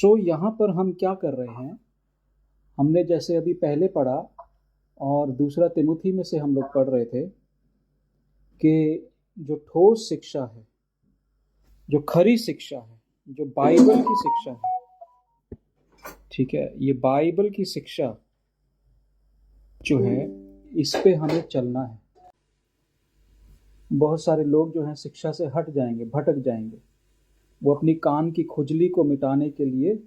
सो यहाँ पर हम क्या कर रहे हैं, हमने जैसे अभी पहले पढ़ा और दूसरा तिमुथी में से हम लोग पढ़ रहे थे कि जो ठोस शिक्षा है, जो खरी शिक्षा है, जो बाइबल की शिक्षा है, ठीक है, ये बाइबल की शिक्षा जो है इस पे हमें चलना है। बहुत सारे लोग जो हैं शिक्षा से हट जाएंगे, भटक जाएंगे। वो अपनी कान की खुजली को मिटाने के लिए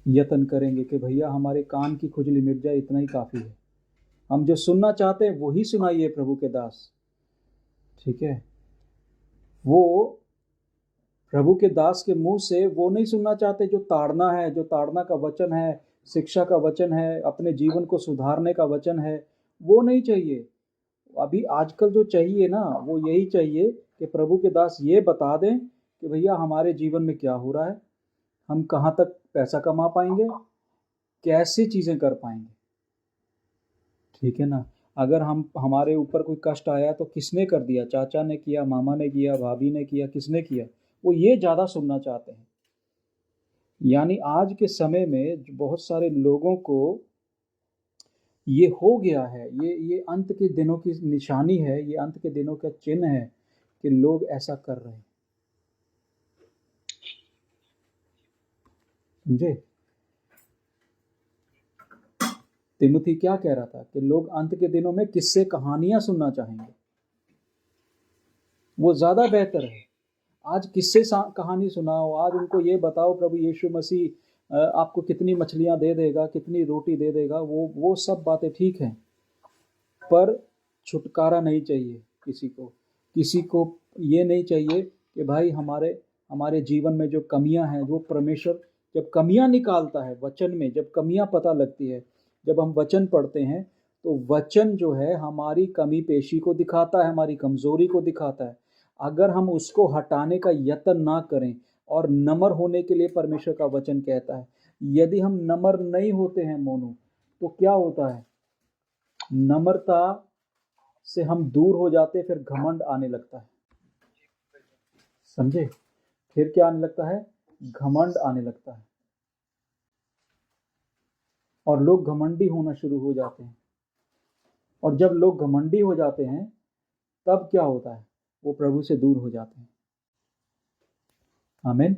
यत्न करेंगे कि भैया हमारे कान की खुजली मिट जाए, इतना ही काफ़ी है। हम जो सुनना चाहते हैं वही सुनाइए प्रभु के दास, ठीक है। वो प्रभु के दास के मुंह से वो नहीं सुनना चाहते जो ताड़ना है, जो ताड़ना का वचन है, शिक्षा का वचन है, अपने जीवन को सुधारने का वचन है, वो नहीं चाहिए। अभी आजकल जो चाहिए ना, वो यही चाहिए कि प्रभु के दास ये बता दें कि भैया हमारे जीवन में क्या हो रहा है, हम कहाँ तक पैसा कमा पाएंगे, कैसे चीज़ें कर पाएंगे, ठीक है ना। अगर हमारे ऊपर कोई कष्ट आया तो किसने कर दिया, चाचा ने किया, मामा ने किया, भाभी ने किया, किसने किया, वो ये ज़्यादा सुनना चाहते हैं। यानी आज के समय में बहुत सारे लोगों को ये हो गया है, ये अंत के दिनों की निशानी है, ये अंत के दिनों का चिन्ह है कि लोग ऐसा कर रहे हैं, समझे। तिमुथी क्या कह रहा था कि लोग अंत के दिनों में किस्से कहानियां सुनना चाहेंगे, वो ज्यादा बेहतर है। आज किस्से कहानी सुनाओ, आज उनको ये बताओ प्रभु यीशु मसीह आपको कितनी मछलियां दे देगा, कितनी रोटी दे देगा, वो सब बातें ठीक हैं, पर छुटकारा नहीं चाहिए किसी को ये नहीं चाहिए कि भाई हमारे जीवन में जो कमियां हैं, वो परमेश्वर जब कमियां निकालता है वचन में, जब कमियां पता लगती है, जब हम वचन पढ़ते हैं तो वचन जो है हमारी कमी पेशी को दिखाता है, हमारी कमजोरी को दिखाता है। अगर हम उसको हटाने का यत्न ना करें, और नम्र होने के लिए परमेश्वर का वचन कहता है, यदि हम नम्र नहीं होते हैं मोनू, तो क्या होता है, नम्रता से हम दूर हो जाते, फिर घमंड आने लगता है, समझे। फिर क्या आने लगता है, घमंड आने लगता है, और लोग घमंडी होना शुरू हो जाते हैं। और जब लोग घमंडी हो जाते हैं तब क्या होता है, वो प्रभु से दूर हो जाते हैं। आमीन।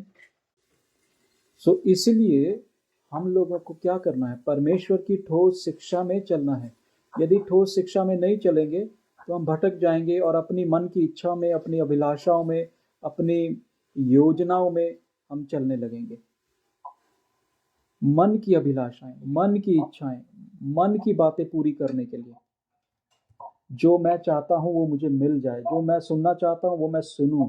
सो इसलिए हम लोगों को क्या करना है, परमेश्वर की ठोस शिक्षा में चलना है। यदि ठोस शिक्षा में नहीं चलेंगे तो हम भटक जाएंगे और अपनी मन की इच्छा में, अपनी अभिलाषाओं में, अपनी योजनाओं में हम चलने लगेंगे। मन की अभिलाषाएं, मन की इच्छाएं, मन की बातें पूरी करने के लिए, जो मैं चाहता हूं वो मुझे मिल जाए, जो मैं सुनना चाहता हूं वो मैं सुनूं,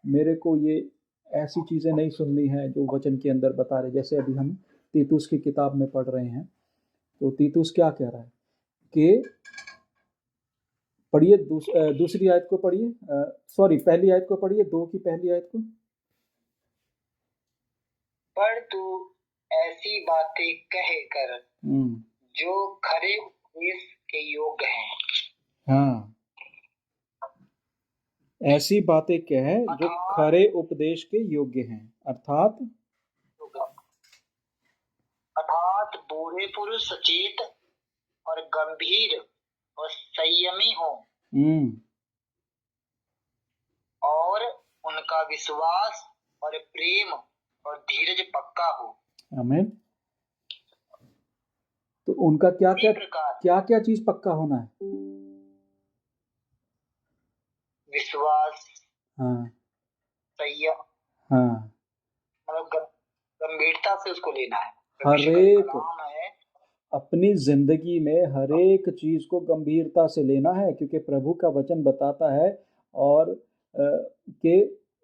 मेरे को ये ऐसी चीज़ें नहीं सुननी है जो वचन के अंदर बता रहे। जैसे अभी हम तीतुस की किताब में पढ़ रहे हैं, तो तीतुस क्या कह रहा है कि पढ़िए, दूसरी आयत को पढ़िए, सॉरी पहली आयत को पढ़िए, 2 की पहली आयत को। पर तू ऐसी बातें कह कर जो खरे उपदेश के योग्य हैं। हाँ, ऐसी बातें कह जो खरे उपदेश के योग्य हैं, अर्थात बूढ़े पुरुष सचेत और गंभीर और संयमी हो, और उनका विश्वास और प्रेम और धीरज पक्का हो। आमीन। तो उनका क्या चीज पक्का होना है, विश्वास, हाँ, संयम, हाँ, मतलब गंभीरता से उसको लेना है। हर एक अपनी जिंदगी में हर एक चीज को गंभीरता से लेना है, क्योंकि प्रभु का वचन बताता है और कि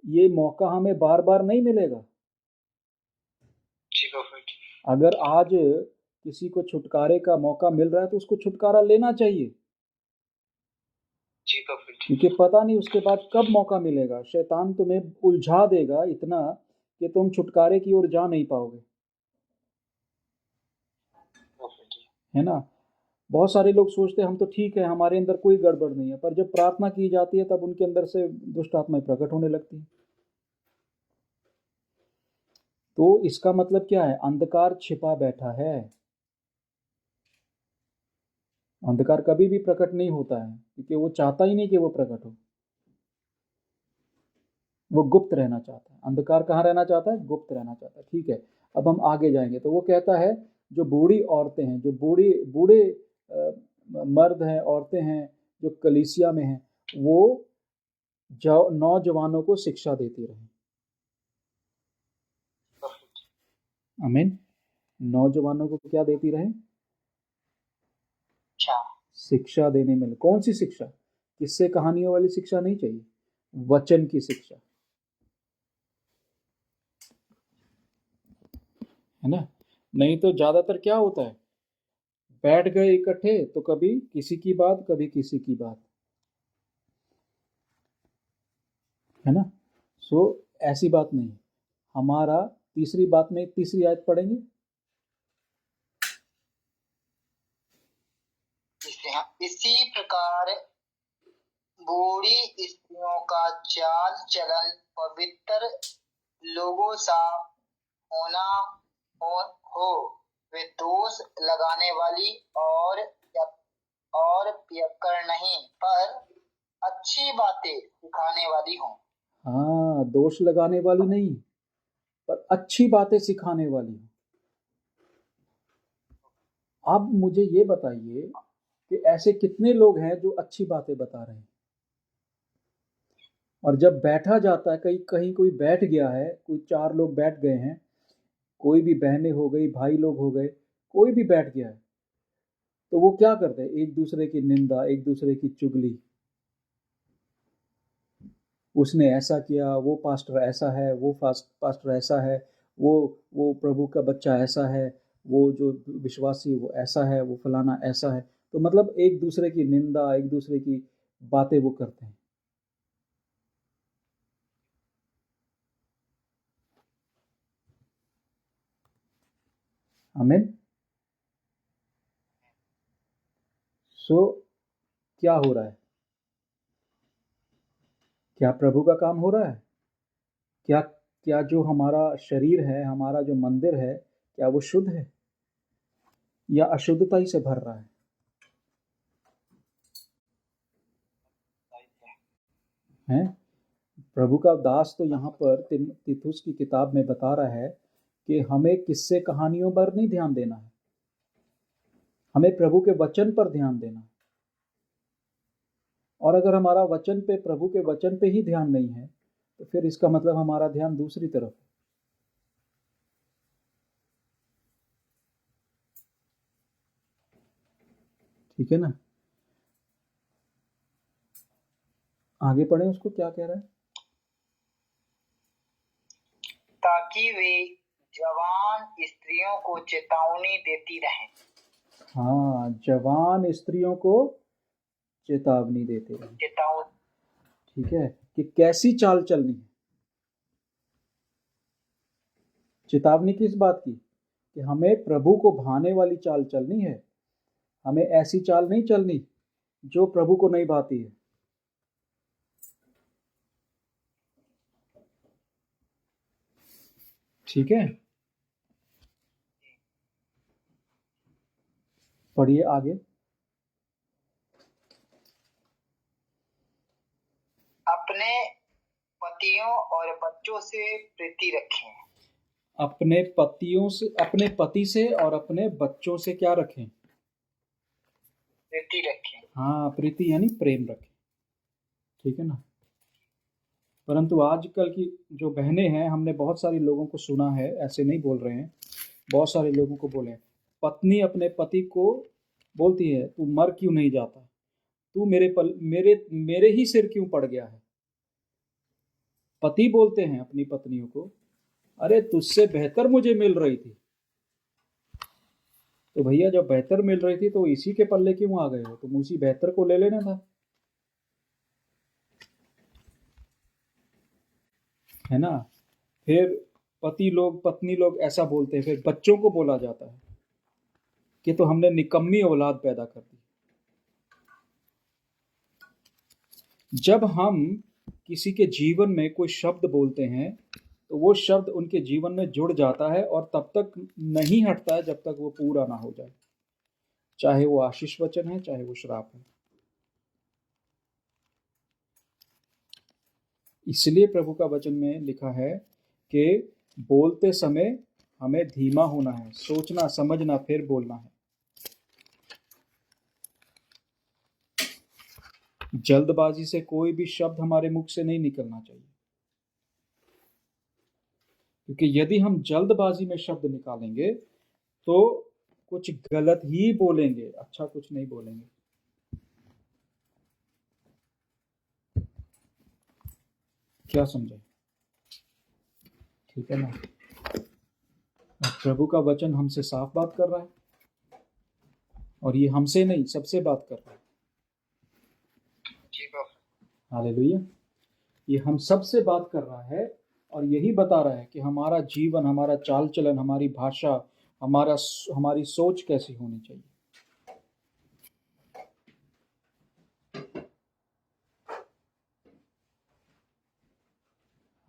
ये मौका हमें बार बार नहीं मिलेगा। अगर आज किसी को छुटकारे का मौका मिल रहा है तो उसको छुटकारा लेना चाहिए, क्योंकि पता नहीं उसके बाद कब मौका मिलेगा। शैतान तुम्हें उलझा देगा इतना कि तुम छुटकारे की ओर जा नहीं पाओगे, है ना। बहुत सारे लोग सोचते हैं हम तो ठीक है, हमारे अंदर कोई गड़बड़ नहीं है, पर जब प्रार्थना की जाती है तब उनके अंदर से दुष्ट आत्माएं प्रकट होने लगती है। तो इसका मतलब क्या है? अंधकार छिपा बैठा है। अंधकार कभी भी प्रकट नहीं होता है, क्योंकि वो चाहता ही नहीं कि वो प्रकट हो। वो गुप्त रहना चाहता है। अंधकार कहाँ रहना चाहता है? गुप्त रहना चाहता है। ठीक है, अब हम आगे जाएंगे। तो वो कहता है जो बूढ़ी औरतें हैं, जो बूढ़े मर्द हैं, औरतें हैं, जो कलीसिया में हैं, वो नौजवानों को शिक्षा देती रहे। आमीन। नौजवानों को क्या देती रहे? शिक्षा देने में। कौन सी शिक्षा? किससे कहानियों वाली शिक्षा नहीं चाहिए, वचन की शिक्षा, है ना। नहीं तो ज्यादातर क्या होता है, बैठ गए इकट्ठे तो कभी किसी की बात, कभी किसी की बात, है ना। सो ऐसी बात नहीं। हमारा तीसरी बात में, तीसरी आयत पढ़ेंगे। इसी प्रकार बूढ़ी स्त्रियों का चाल चलन पवित्र लोगों सा होना हो। वे दोष लगाने वाली और पियक्कड़ नहीं, पर अच्छी बातें सिखाने वाली हों। हाँ, दोष लगाने वाली नहीं, पर अच्छी बातें सिखाने वाली हों। अब मुझे ये बताइए कि ऐसे कितने लोग हैं जो अच्छी बातें बता रहे हैं, और जब बैठा जाता है, कहीं कहीं कोई बैठ गया है, कोई 4 लोग बैठ गए हैं, कोई भी बहनें हो गई, भाई लोग हो गए, कोई भी बैठ गया है, तो वो क्या करते हैं? एक दूसरे की निंदा, एक दूसरे की चुगली। उसने ऐसा किया, वो पास्टर ऐसा है, वो पास्टर ऐसा है, वो प्रभु का बच्चा ऐसा है, वो जो विश्वासी वो ऐसा है, वो फलाना ऐसा है। तो मतलब एक दूसरे की निंदा, एक दूसरे की बातें वो करते हैं। आमीन। सो क्या हो रहा है? क्या प्रभु का काम हो रहा है? क्या क्या जो हमारा शरीर है, हमारा जो मंदिर है, क्या वो शुद्ध है या अशुद्धता ही से भर रहा है? हैं? प्रभु का दास तो यहाँ पर तीतुस की किताब में बता रहा है कि हमें किस्से कहानियों पर नहीं ध्यान देना है, हमें प्रभु के वचन पर ध्यान देना है। और अगर हमारा वचन पे, प्रभु के वचन पे ही ध्यान नहीं है, तो फिर इसका मतलब हमारा ध्यान दूसरी तरफ है। ठीक है ना। आगे पढ़े, उसको क्या कह रहा है? ताकि वे जवान स्त्रियों को चेतावनी देती रहें। हाँ, जवान स्त्रियों को चेतावनी देते रहें। ठीक है, कि कैसी चाल चलनी है। चेतावनी किस बात की? कि हमें प्रभु को भाने वाली चाल चलनी है। हमें ऐसी चाल नहीं चलनी जो प्रभु को नहीं भाती है। ठीक है, पढ़िए आगे। अपने पतियों और बच्चों से प्रीति रखें। अपने पतियों से, अपने पति से और अपने बच्चों से क्या रखें? प्रीति रखें। हाँ, प्रीति यानी प्रेम रखें। ठीक है ना। परंतु आजकल की जो बहनें हैं, हमने बहुत सारे लोगों को सुना है, ऐसे नहीं बोल रहे हैं, बहुत सारे लोगों को बोले, पत्नी अपने पति को बोलती है, तू मर क्यों नहीं जाता, तू मेरे ही सिर क्यों पड़ गया है। पति बोलते हैं अपनी पत्नियों को, अरे तुझसे बेहतर मुझे मिल रही थी। तो भैया, जब बेहतर मिल रही थी तो इसी के पल्ले क्यों आ गए हो? तुम उसी बेहतर को ले लेना था, है ना। फिर पति लोग, पत्नी लोग ऐसा बोलते हैं, फिर बच्चों को बोला जाता है कि तो हमने निकम्मी औलाद पैदा कर दी। जब हम किसी के जीवन में कोई शब्द बोलते हैं तो वो शब्द उनके जीवन में जुड़ जाता है और तब तक नहीं हटता है जब तक वो पूरा ना हो जाए, चाहे वो आशीष वचन है चाहे वो श्राप है। इसलिए प्रभु का वचन में लिखा है कि बोलते समय हमें धीमा होना है, सोचना समझना फिर बोलना है। जल्दबाजी से कोई भी शब्द हमारे मुख से नहीं निकलना चाहिए, क्योंकि यदि हम जल्दबाजी में शब्द निकालेंगे तो कुछ गलत ही बोलेंगे, अच्छा कुछ नहीं बोलेंगे। क्या समझे? ठीक है ना? प्रभु का वचन हमसे साफ बात कर रहा है, और ये हमसे नहीं सबसे बात कर रहा है। हालेलुया। ये हम सबसे बात कर रहा है और यही बता रहा है कि हमारा जीवन, हमारा चाल चलन, हमारी भाषा, हमारी सोच कैसी होनी चाहिए।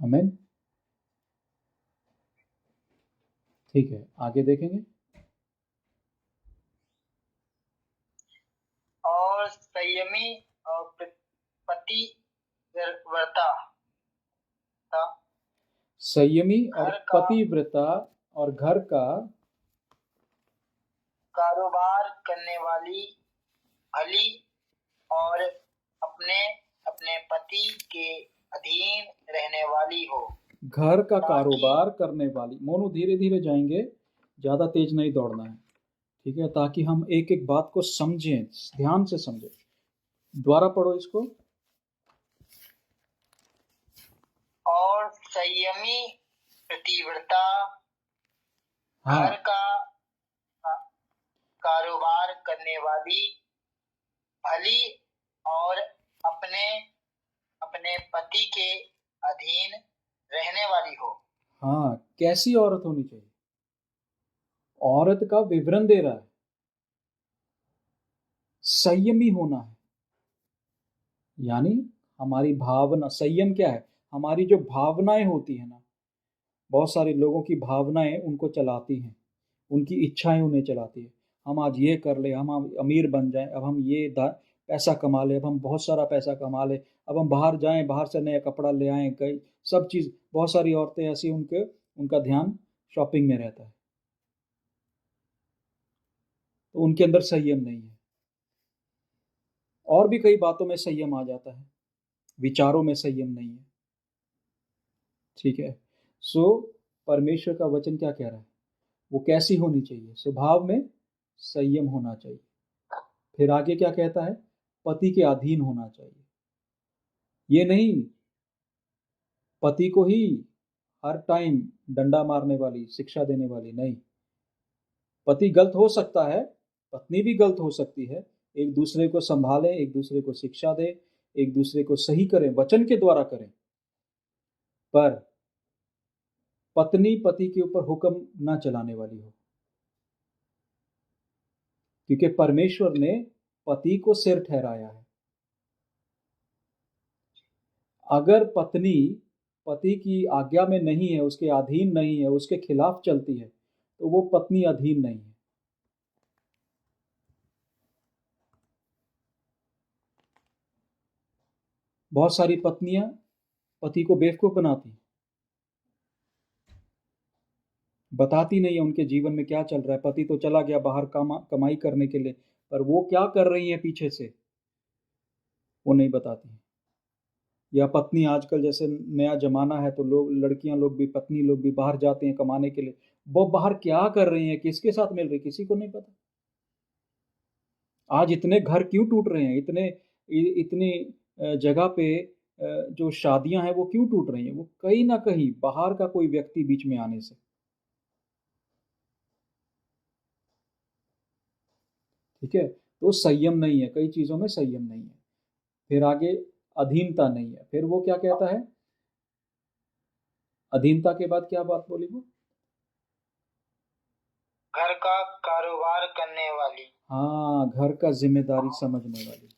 आमीन। ठीक है, आगे देखेंगे। और संयमी और पतिव्रता, संयमी और पतिव्रता और घर का कारोबार करने वाली, भली और अपने अपने पति के अधीन रहने वाली हो। घर का कारोबार करने वाली। मोनू धीरे धीरे जाएंगे, ज्यादा तेज नहीं दौड़ना है, ठीक है, ताकि हम एक एक बात को समझें, ध्यान से समझें। दोबारा पढ़ो इसको। और संयमी पतिव्रता, हाँ, घर का कारोबार करने वाली, भली और अपने अपने पति के अधीन रहने वाली हो। हाँ, कैसी औरत होनी चाहिए? औरत का विवरण दे रहा है। संयमी होना है, यानी हमारी भावना। संयम क्या है? हमारी जो भावनाएं होती है ना, बहुत सारे लोगों की भावनाएं उनको चलाती हैं, उनकी इच्छाएं उन्हें चलाती है। हम आज ये कर ले, हम अमीर बन जाएं, अब हम ये पैसा कमा ले, अब हम बहुत सारा पैसा कमा ले, अब हम बाहर जाएं, बाहर से नया कपड़ा ले आएं, कई सब चीज़। बहुत सारी औरतें ऐसी, उनका ध्यान शॉपिंग में रहता है, तो उनके अंदर संयम नहीं है। और भी कई बातों में संयम आ जाता है, विचारों में संयम नहीं है, ठीक है। सो परमेश्वर का वचन क्या कह रहा है? वो कैसी होनी चाहिए? स्वभाव में संयम होना चाहिए। फिर आगे क्या कहता है? पति के अधीन होना चाहिए। ये नहीं पति को ही हर टाइम डंडा मारने वाली, शिक्षा देने वाली, नहीं। पति गलत हो सकता है, पत्नी भी गलत हो सकती है। एक दूसरे को संभालें, एक दूसरे को शिक्षा दें, एक दूसरे को सही करें, वचन के द्वारा करें। पर पत्नी पति के ऊपर हुक्म ना चलाने वाली हो, क्योंकि परमेश्वर ने पति को सिर ठहराया है। अगर पत्नी पति की आज्ञा में नहीं है, उसके अधीन नहीं है, उसके खिलाफ चलती है, तो वो पत्नी अधीन नहीं है। बहुत सारी पत्नियां पति को बेवकूफ बनाती, बताती नहीं है उनके जीवन में क्या चल रहा है। पति तो चला गया बाहर कमाई करने के लिए, पर वो क्या कर रही है पीछे से, वो नहीं बताती। या पत्नी, आजकल जैसे नया जमाना है, तो लड़कियां लोग भी, पत्नी लोग भी बाहर जाते हैं कमाने के लिए। वो बाहर क्या कर रही हैं, किसके साथ मिल रही, किसी को नहीं पता। आज इतने घर क्यों टूट रहे हैं, इतनी जगह पे जो शादियां हैं वो क्यों टूट रही हैं? वो कहीं ना कहीं बाहर का कोई व्यक्ति बीच में आने से। ठीक है, तो संयम नहीं है, कई चीजों में संयम नहीं है। फिर आगे अधीनता नहीं है। फिर वो क्या कहता है? अधीनता के बाद क्या बात बोली वो? घर का कारोबार करने वाली। हाँ, घर का जिम्मेदारी समझने वाली।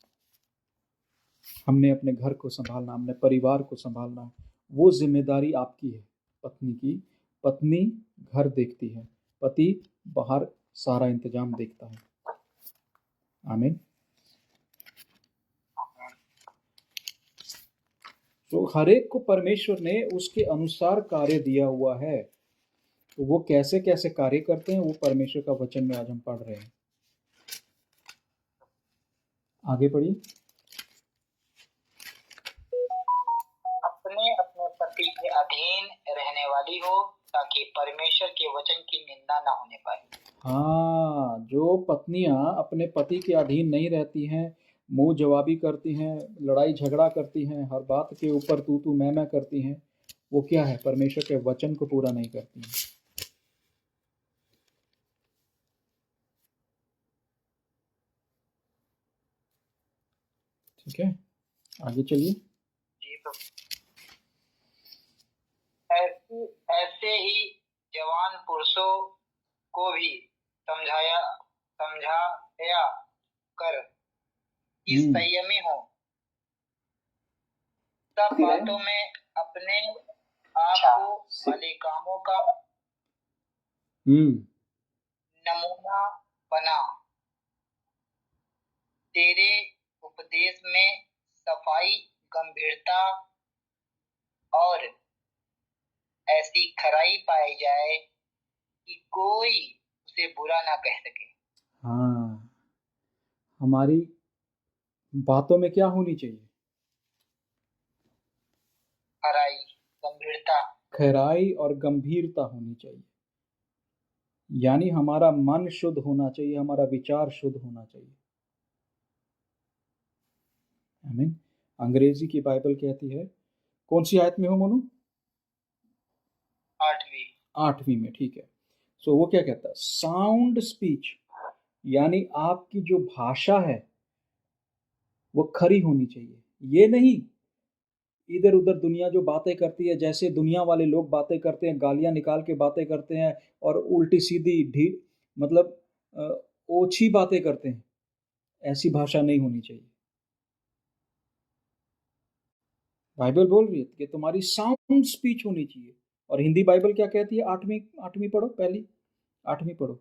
हमने अपने घर को संभालना, हमने परिवार को संभालना, वो जिम्मेदारी आपकी है। पत्नी की, पत्नी घर देखती है, पति बाहर सारा इंतजाम देखता है। आमीन। तो हर एक को परमेश्वर ने उसके अनुसार कार्य दिया हुआ है, तो वो कैसे कैसे कार्य करते हैं वो परमेश्वर का वचन में आज हम पढ़ रहे हैं। आगे पढ़िए। अपने अपने पति के अधीन रहने वाली हो, ताकि परमेश्वर के वचन की निंदा ना होने पाए। हाँ, जो पत्नियां अपने पति के अधीन नहीं रहती हैं, मुंह जवाबी करती हैं, लड़ाई झगड़ा करती हैं, हर बात के ऊपर तू मैं करती हैं, वो क्या है? परमेश्वर के वचन को पूरा नहीं करती हैं। ठीक है, आगे चलिए। ऐसे ही जवान पुरुषों को भी समझाया कर कि संयमी हो, सब बातों में अपने आप को भले कामों का नमूना बना, तेरे उपदेश में सफाई, गंभीरता और ऐसी खराई पाई जाए कि कोई उसे बुरा ना कह सके। हाँ, हमारी बातों में क्या होनी चाहिए? खराई, गंभीरता, खराई और गंभीरता होनी चाहिए। यानी हमारा मन शुद्ध होना चाहिए, हमारा विचार शुद्ध होना चाहिए। आमीन। अंग्रेजी की बाइबल कहती है, कौन सी आयत में हो मोनू? 8वीं में, ठीक है। सो वो क्या कहता है? साउंड स्पीच, यानी आपकी जो भाषा है वो खरी होनी चाहिए। ये नहीं इधर उधर दुनिया जो बातें करती है, जैसे दुनिया वाले लोग बातें करते हैं, गालियां निकाल के बातें करते हैं और उल्टी सीधी मतलब ओछी बातें करते हैं, ऐसी भाषा नहीं होनी चाहिए। बाइबल बोल रही है कि तुम्हारी साउंड स्पीच होनी चाहिए। और हिंदी बाइबल क्या कहती है? 8वीं पढ़ो, पहली 8वीं पढ़ो।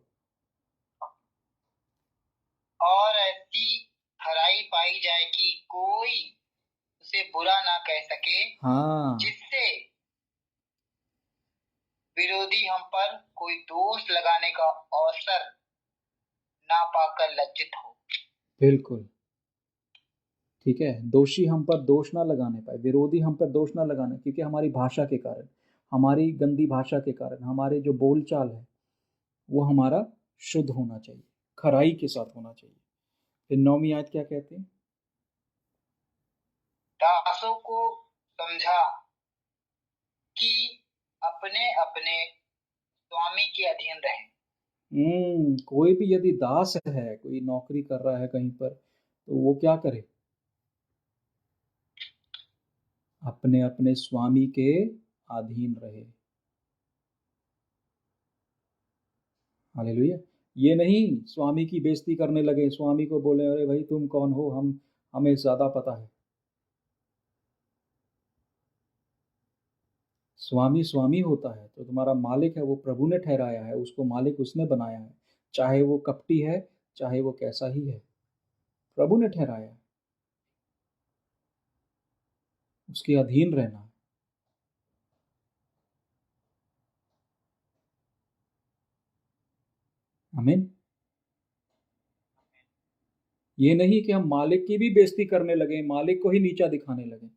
और ऐसी खराई पाई जाए कि कोई उसे बुरा ना कह सके, हाँ, जिससे विरोधी हम पर कोई दोष लगाने का अवसर ना पाकर लज्जित हो। बिल्कुल ठीक है। दोषी हम पर दोष ना लगाने पाए, विरोधी हम पर दोष ना लगाने, क्योंकि हमारी भाषा के कारण, हमारी गंदी भाषा के कारण, हमारे जो बोलचाल है वो हमारा शुद्ध होना चाहिए, खराई के साथ होना चाहिए। फिर 9वीं आयत क्या कहती है? दासों को समझा कि अपने अपने स्वामी के अधीन रहें। कोई भी यदि दास है, कोई नौकरी कर रहा है कहीं पर, तो वो क्या करे? अपने अपने स्वामी के अधीन रहे। हालेलुया। ये नहीं स्वामी की बेइज्जती करने लगे, स्वामी को बोले अरे भाई तुम कौन हो, हमें ज्यादा पता है। स्वामी स्वामी होता है तो तुम्हारा मालिक है, वो प्रभु ने ठहराया है, उसको मालिक उसने बनाया है। चाहे वो कपटी है, चाहे वो कैसा ही है, प्रभु ने ठहराया है, उसके अधीन रहना है। आमीन। ये नहीं कि हम मालिक की भी बेइज्जती करने लगे, मालिक को ही नीचा दिखाने लगे।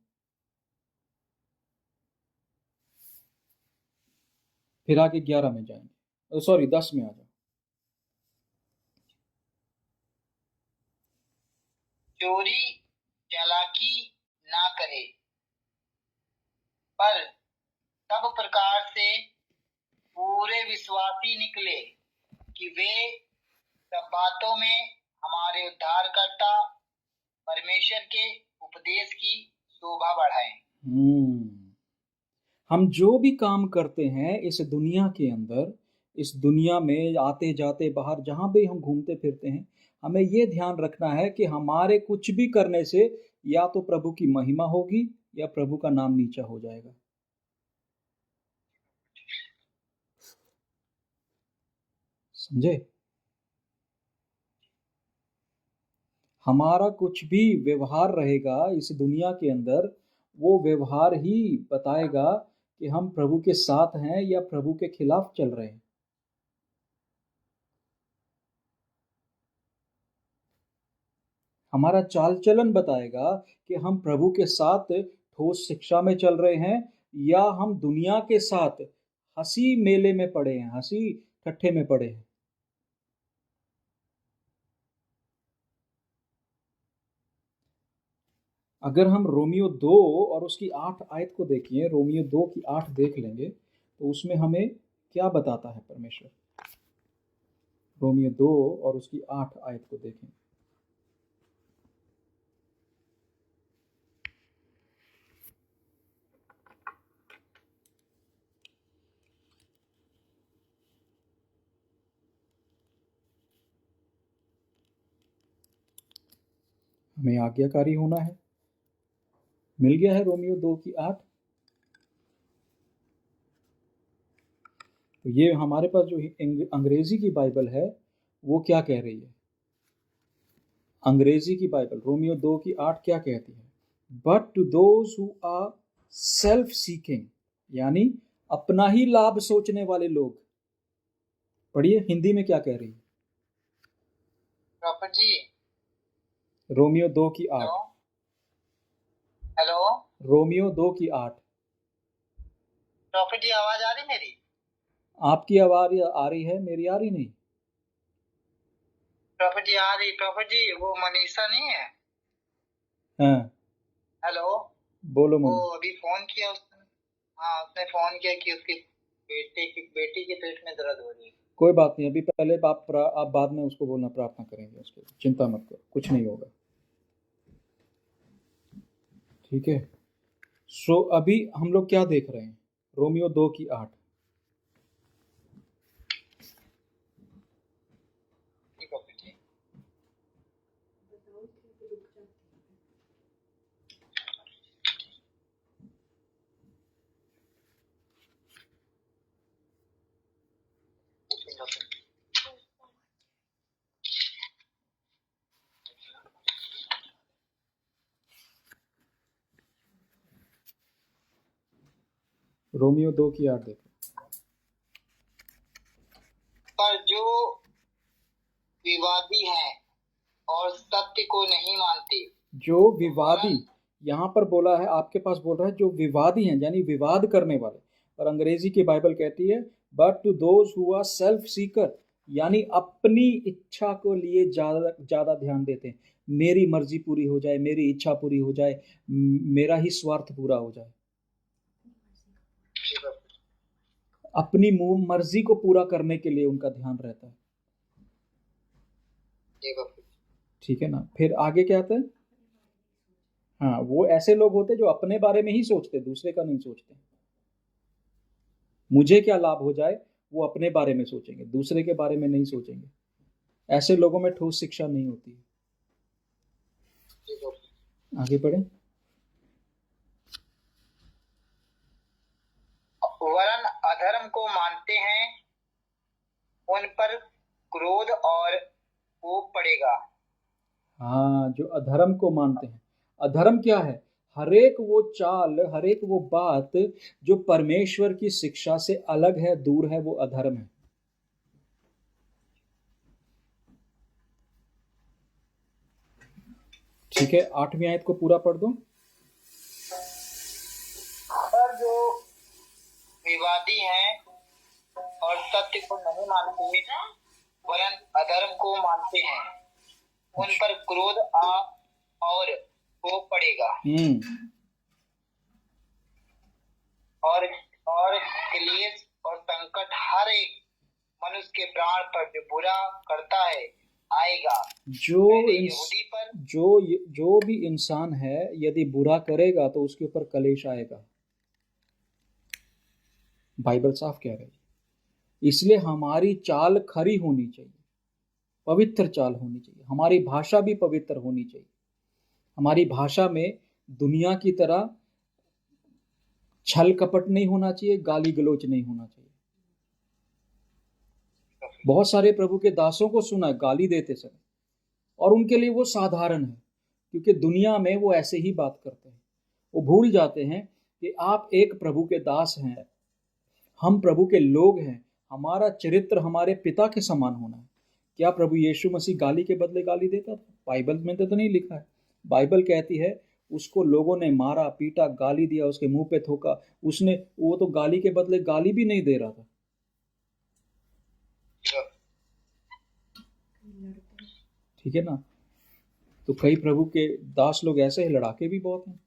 फिर आगे 11 में जाएंगे, सॉरी 10 में आ जाओ। चोरी चालाकी ना करे, पर सब प्रकार से पूरे विश्वासी निकले, कि वे सब बातों में हमारे उद्धारकर्ता परमेश्वर के उपदेश की शोभा बढ़ाएं। हम जो भी काम करते हैं इस दुनिया के अंदर, इस दुनिया में आते जाते बाहर जहां भी हम घूमते फिरते हैं, हमें ये ध्यान रखना है कि हमारे कुछ भी करने से या तो प्रभु की महिमा होगी या प्रभु का नाम नीचा हो जाएगा। समझे? हमारा कुछ भी व्यवहार रहेगा इस दुनिया के अंदर, वो व्यवहार ही बताएगा कि हम प्रभु के साथ हैं या प्रभु के खिलाफ चल रहे हैं। हमारा चाल चलन बताएगा कि हम प्रभु के साथ ठोस शिक्षा में चल रहे हैं या हम दुनिया के साथ हंसी मेले में पड़े हैं, हंसी ठट्ठे में पड़े हैं। अगर हम रोमियो 2 और उसकी 8 आयत को देखिए, रोमियो 2 की 8 देख लेंगे तो उसमें हमें क्या बताता है परमेश्वर। रोमियो 2 और उसकी 8 आयत को देखें। हमें आज्ञाकारी होना है। मिल गया है रोमियो 2 की 8। तो ये हमारे पास जो अंग्रेजी की बाइबल है वो क्या कह रही है? अंग्रेजी की बाइबल रोमियो 2 की 8 क्या कहती है? But to those who are self seeking, यानी अपना ही लाभ सोचने वाले लोग। पढ़िए हिंदी में क्या कह रही है प्रॉफिट जी। रोमियो 2 की 8। हेलो, रोमियो 2 की 8। प्रॉफिट जी आवाज आ रही मेरी? आपकी आवाज आ रही है, मेरी आ रही नहीं? प्रॉफिट जी आ रही। प्रॉफिट जी वो मनीषा नहीं है? हाँ हेलो, बोलो वो मनु। अभी फोन किया उसने। हाँ, उसने फोन किया कि उसकी बेटी के पेट में दर्द हो रही है। कोई बात नहीं, अभी पहले आप बाद में उसको बोलना, प्रार्थना करेंगे उसके लिए, चिंता मत करो, कुछ नहीं होगा, ठीक है। सो अभी हम लोग क्या देख रहे हैं? रोमियो 2 की 8। प्रॉफिट जी रोमियो 2 की 8 देखो। पर जो विवादी हैं और सत्य को नहीं मानते। जो विवादी, यहाँ पर बोला है, आपके पास बोल रहा है जो विवादी हैं, यानी विवाद करने वाले। और अंग्रेजी की बाइबल कहती है but to those who are self seeker, यानी अपनी इच्छा को लिए ज्यादा ध्यान देते हैं। मेरी मर्जी पूरी हो जाए, मेरी इच्छा पूरी हो जाए, मेरा ही स्वार्थ पूरा हो जाए। अपनी मर्जी को पूरा करने के लिए उनका ध्यान रहता है, ठीक है ना। फिर आगे क्या आता है? हाँ, वो ऐसे लोग होते जो अपने बारे में ही सोचते, दूसरे का नहीं सोचते। मुझे क्या लाभ हो जाए वो अपने बारे में सोचेंगे, दूसरे के बारे में नहीं सोचेंगे। ऐसे लोगों में ठोस शिक्षा नहीं होती है। आगे बढ़े। वरन अधर्म को मानते हैं, उन पर क्रोध और कोप पड़ेगा। हाँ, जो अधर्म को मानते हैं। अधर्म क्या है? हरेक वो चाल, हरेक वो बात जो परमेश्वर की शिक्षा से अलग है, दूर है, वो अधर्म है। ठीक है, 8वीं आयत को पूरा पढ़ दो। पर जो विवादी हैं और सत्य को नहीं मानते वरन अधर्म को मानते हैं, उन पर क्रोध और कोप पड़ेगा। और क्लेश और संकट हर एक मनुष्य के प्राण पर जो बुरा करता है आएगा। जो भी इंसान है यदि बुरा करेगा तो उसके ऊपर कलेश आएगा। बाइबल साफ कह रही है। इसलिए हमारी चाल खरी होनी चाहिए, पवित्र चाल होनी चाहिए। हमारी भाषा भी पवित्र होनी चाहिए। हमारी भाषा में दुनिया की तरह छल कपट नहीं होना चाहिए, गाली गलौज नहीं होना चाहिए। बहुत सारे प्रभु के दासों को सुना है गाली देते समय, और उनके लिए वो साधारण है, क्योंकि दुनिया में वो ऐसे ही बात करते हैं। वो भूल जाते हैं कि आप एक प्रभु के दास हैं, हम प्रभु के लोग हैं, हमारा चरित्र हमारे पिता के समान होना है। क्या प्रभु यीशु मसीह गाली के बदले गाली देता था? बाइबल में तो नहीं लिखा है। बाइबल कहती है उसको लोगों ने मारा, पीटा, गाली दिया, उसके मुंह पे थूका, वो तो गाली के बदले गाली भी नहीं दे रहा था। ठीक है ना? तो कई प्रभु के दास लोग ऐसे ही लड़ाके भी बहुत हैं,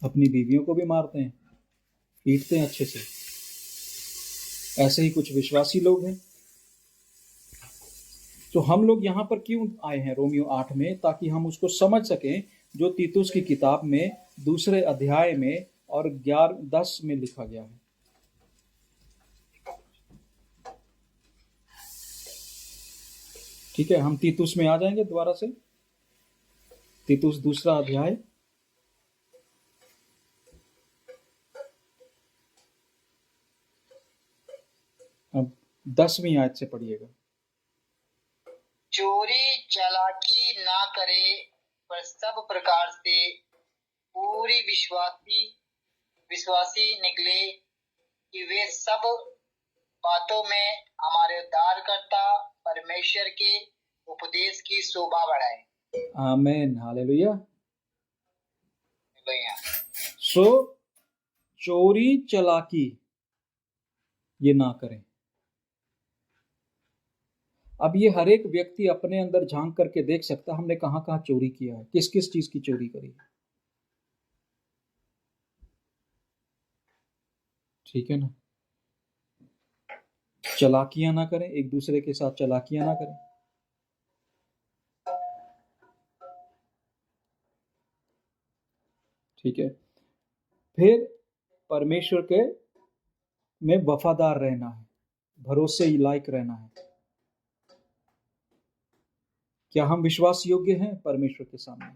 अपनी बीवियों को भी मारते हैं, पीटते हैं अच्छे से। ऐसे ही कुछ विश्वासी लोग हैं। तो हम लोग यहाँ पर क्यों आए हैं रोमियो 8 में? ताकि हम उसको समझ सकें जो तीतुस की किताब में 2 अध्याय में और 11-10 में लिखा गया है। ठीक है, हम तीतुस में आ जाएंगे दोबारा से। तीतुस 2 अध्याय अब 10वीं आयत से पढ़िएगा। चोरी चालाकी ना करे, पर सब प्रकार से पूरी विश्वासी निकले, कि वे सब बातों में हमारे उद्धारकर्ता परमेश्वर के उपदेश की शोभा बढ़ाए। आमीन, हालेलुया। भैया सो चोरी चालाकी ये ना करें। अब ये हर एक व्यक्ति अपने अंदर झांक करके देख सकता हमने कहां कहां चोरी किया है, किस किस चीज की चोरी करी है। ठीक है ना? चालाकियां ना करें, एक दूसरे के साथ चालाकियां ना करें। ठीक है, फिर परमेश्वर के में वफादार रहना है, भरोसे लायक रहना है। क्या हम विश्वास योग्य हैं परमेश्वर के सामने?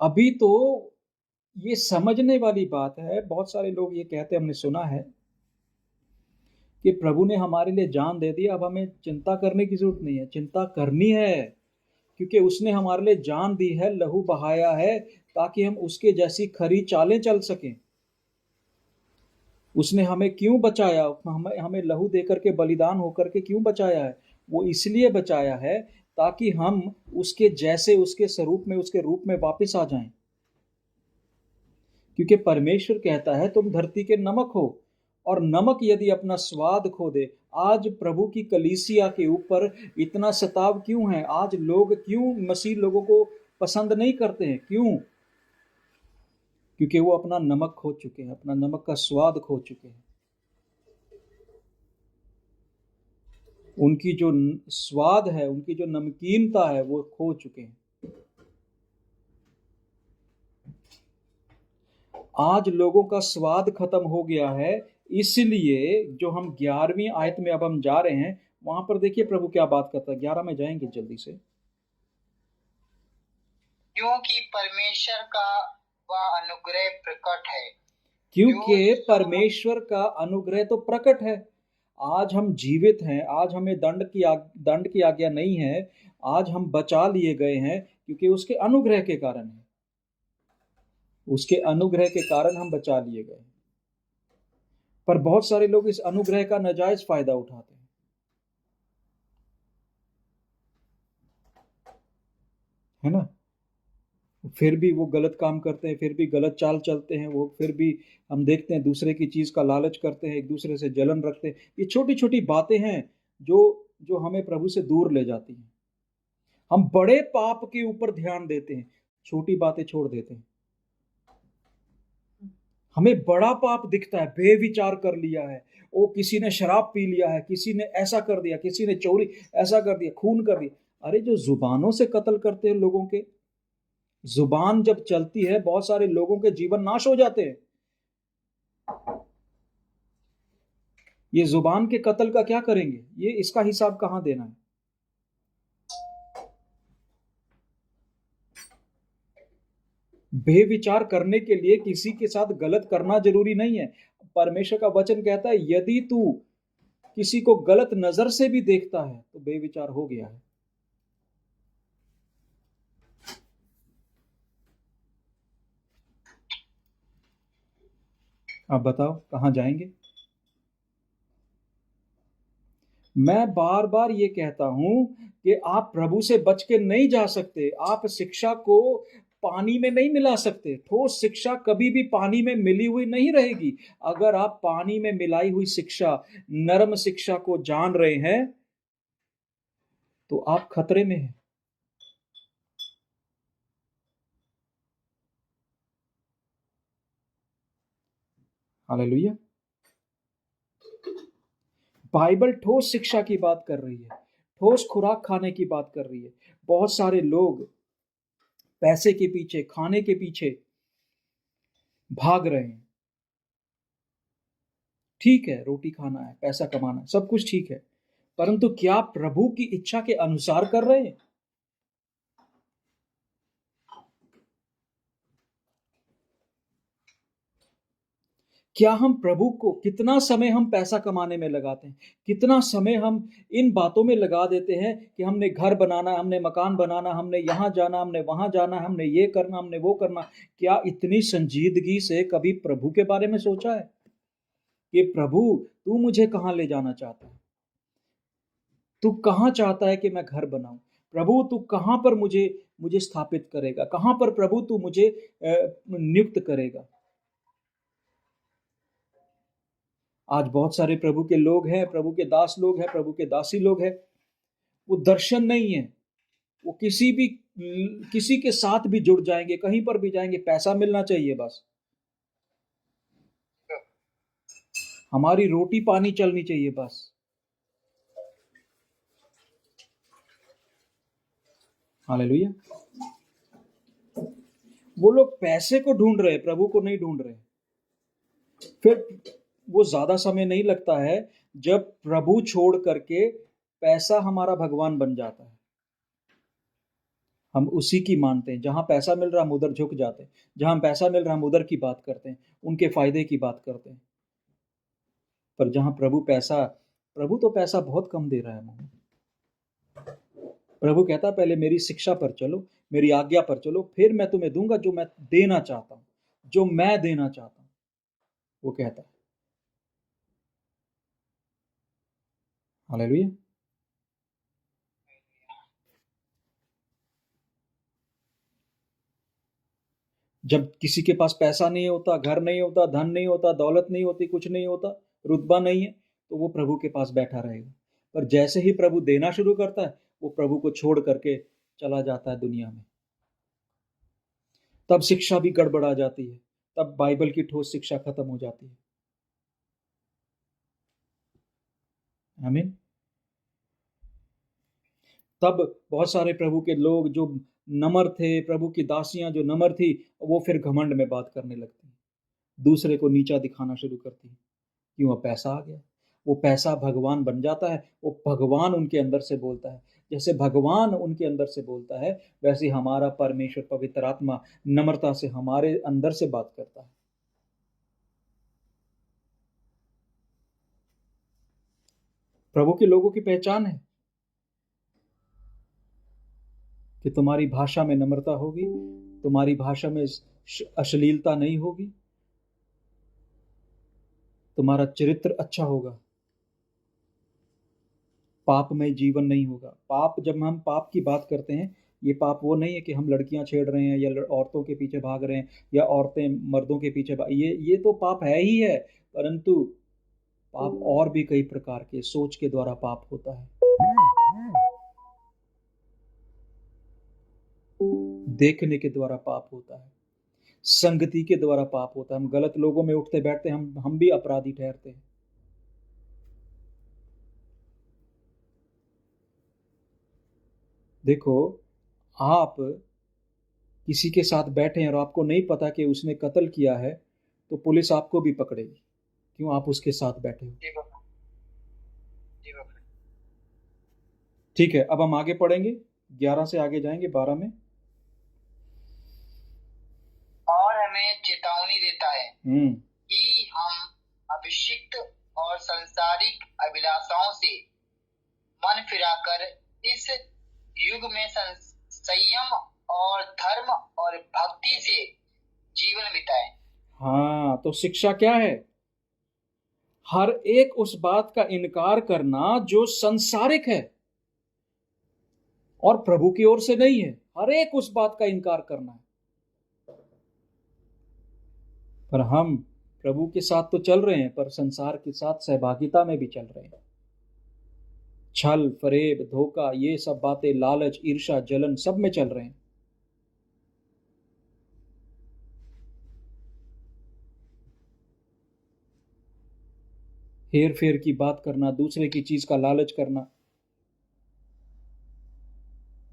अभी तो ये समझने वाली बात है। बहुत सारे लोग ये कहते, हमने सुना है कि प्रभु ने हमारे लिए जान दे दी, अब हमें चिंता करने की जरूरत नहीं है। चिंता करनी है, क्योंकि उसने हमारे लिए जान दी है, लहू बहाया है, ताकि हम उसके जैसी खरी चालें चल सकें। उसने हमें क्यों बचाया? हमें लहू देकर के, बलिदान होकर के क्यों बचाया है? वो इसलिए बचाया है ताकि हम उसके जैसे, उसके स्वरूप में, उसके रूप में वापस आ जाएं। क्योंकि परमेश्वर कहता है तुम धरती के नमक हो, और नमक यदि अपना स्वाद खो दे। आज प्रभु की कलीसिया के ऊपर इतना सताव क्यों है? आज लोग क्यों मसीह लोगों को पसंद नहीं करते हैं? क्यों? क्योंकि वो अपना नमक खो चुके हैं, अपना नमक का स्वाद खो चुके हैं। उनकी जो स्वाद है, उनकी जो नमकीनता है, वो खो चुके हैं। आज लोगों का स्वाद खत्म हो गया है। इसलिए जो हम 11वीं आयत में अब हम जा रहे हैं, वहां पर देखिए प्रभु क्या बात करता है। 11 में जाएंगे जल्दी से। क्योंकि परमेश्वर का वह अनुग्रह प्रकट है। क्योंकि परमेश्वर का अनुग्रह तो प्रकट है। आज हम जीवित हैं, आज हमें दंड की आज्ञा नहीं है, आज हम बचा लिए गए हैं, क्योंकि उसके अनुग्रह के कारण है। उसके अनुग्रह के कारण हम बचा लिए गए। पर बहुत सारे लोग इस अनुग्रह का नाजायज फायदा उठाते हैं। है ना? फिर भी वो गलत काम करते हैं, फिर भी गलत चाल चलते हैं। वो फिर भी हम देखते हैं दूसरे की चीज का लालच करते हैं, एक दूसरे से जलन रखते हैं। ये छोटी छोटी बातें हैं जो जो हमें प्रभु से दूर ले जाती हैं। हम बड़े पाप के ऊपर ध्यान देते हैं, छोटी बातें छोड़ देते हैं। हमें बड़ा पाप दिखता है, बेविचार कर लिया है, ओ किसी ने शराब पी लिया है, किसी ने ऐसा कर दिया, किसी ने चोरी ऐसा कर दिया, खून कर दिया। अरे जो जुबानों से कत्ल करते हैं लोगों के, जुबान जब चलती है, बहुत सारे लोगों के जीवन नाश हो जाते हैं। ये जुबान के कत्ल का क्या करेंगे? ये इसका हिसाब कहां देना है? बेविचार करने के लिए किसी के साथ गलत करना जरूरी नहीं है। परमेश्वर का वचन कहता है यदि तू किसी को गलत नजर से भी देखता है तो बेविचार हो गया है। आप बताओ कहां जाएंगे? मैं बार बार ये कहता हूं कि आप प्रभु से बच के नहीं जा सकते। आप शिक्षा को पानी में नहीं मिला सकते। ठोस शिक्षा कभी भी पानी में मिली हुई नहीं रहेगी। अगर आप पानी में मिलाई हुई शिक्षा, नरम शिक्षा को जान रहे हैं तो आप खतरे में हैं। हालेलुया। बाइबल ठोस शिक्षा की बात कर रही है, ठोस खुराक खाने की बात कर रही है। बहुत सारे लोग पैसे के पीछे, खाने के पीछे भाग रहे हैं। ठीक है, रोटी खाना है, पैसा कमाना है, सब कुछ ठीक है, परंतु क्या प्रभु की इच्छा के अनुसार कर रहे हैं? क्या हम प्रभु को, कितना समय हम पैसा कमाने में लगाते हैं, कितना समय हम इन बातों में लगा देते हैं कि हमने घर बनाना, हमने मकान बनाना, हमने यहाँ जाना, हमने वहां जाना, हमने ये करना, हमने वो करना। क्या इतनी संजीदगी से कभी प्रभु के बारे में सोचा है कि प्रभु तू मुझे कहाँ ले जाना चाहता है? तू कहाँ चाहता है कि मैं घर बनाऊं? प्रभु तू कहाँ पर मुझे मुझे स्थापित करेगा? कहाँ पर प्रभु तू मुझे नियुक्त करेगा? आज बहुत सारे प्रभु के लोग हैं, प्रभु के दास लोग हैं, प्रभु के दासी लोग हैं, वो दर्शन नहीं है। वो किसी के साथ भी जुड़ जाएंगे, कहीं पर भी जाएंगे, पैसा मिलना चाहिए बस, हमारी रोटी पानी चलनी चाहिए बस। हालेलुया। वो लोग पैसे को ढूंढ रहे हैं, प्रभु को नहीं ढूंढ रहे। फिर वो ज्यादा समय नहीं लगता है जब प्रभु छोड़ करके पैसा हमारा भगवान बन जाता है। हम उसी की मानते हैं, जहां पैसा मिल रहा हम उधर झुक जाते हैं, जहां पैसा मिल रहा हम उधर की बात करते हैं, उनके फायदे की बात करते हैं। पर जहां प्रभु तो पैसा बहुत कम दे रहा है हमें। प्रभु कहता है पहले मेरी शिक्षा पर चलो, मेरी आज्ञा पर चलो, फिर मैं तुम्हें दूंगा जो मैं देना चाहता हूं, जो मैं देना चाहता हूं, वो कहता है। हालेलुया। जब किसी के पास पैसा नहीं होता, घर नहीं होता, धन नहीं होता, दौलत नहीं होती, कुछ नहीं होता, रुतबा नहीं है, तो वो प्रभु के पास बैठा रहेगा। पर जैसे ही प्रभु देना शुरू करता है, वो प्रभु को छोड़ करके चला जाता है दुनिया में। तब शिक्षा भी गड़बड़ा जाती है, तब बाइबल की ठोस शिक्षा खत्म हो जाती है। आमीन। तब बहुत सारे प्रभु के लोग जो नम्र थे, प्रभु की दासियां जो नम्र थी, वो फिर घमंड में बात करने लगती, दूसरे को नीचा दिखाना शुरू करती। क्यों? पैसा आ गया। वो पैसा भगवान बन जाता है, वो भगवान उनके अंदर से बोलता है। जैसे भगवान उनके अंदर से बोलता है, वैसे हमारा परमेश्वर पवित्र आत्मा नम्रता से हमारे अंदर से बात करता है। प्रभु के लोगों की पहचान है कि तुम्हारी भाषा में नम्रता होगी, तुम्हारी भाषा में अश्लीलता नहीं होगी, तुम्हारा चरित्र अच्छा होगा, पाप में जीवन नहीं होगा। पाप, जब हम पाप की बात करते हैं, ये पाप वो नहीं है कि हम लड़कियां छेड़ रहे हैं या औरतों के पीछे भाग रहे हैं या औरतें मर्दों के पीछे ये तो पाप है ही है। परंतु पाप और भी कई प्रकार के, सोच के द्वारा पाप होता है, देखने के द्वारा पाप होता है, संगति के द्वारा पाप होता है। हम गलत लोगों में उठते बैठते, हम भी अपराधी ठहरते हैं। देखो, आप किसी के साथ बैठे हैं और आपको नहीं पता कि उसने कत्ल किया है, तो पुलिस आपको भी पकड़ेगी। क्यों? आप उसके साथ बैठे हो। ठीक है, अब हम आगे पढ़ेंगे, 11 से आगे जाएंगे 12 में। और हमें चेतावनी देता है कि हम सांसारिक अभिलाषाओं से मन फिराकर इस युग में संयम और धर्म और भक्ति से जीवन बिताए। हाँ, तो शिक्षा क्या है? हर एक उस बात का इनकार करना जो संसारिक है और प्रभु की ओर से नहीं है। हर एक उस बात का इनकार करना है। पर हम प्रभु के साथ तो चल रहे हैं, पर संसार के साथ सहभागिता में भी चल रहे हैं। छल, फरेब, धोखा, ये सब बातें, लालच, ईर्ष्या, जलन, सब में चल रहे हैं। हेर फेर की बात करना, दूसरे की चीज का लालच करना,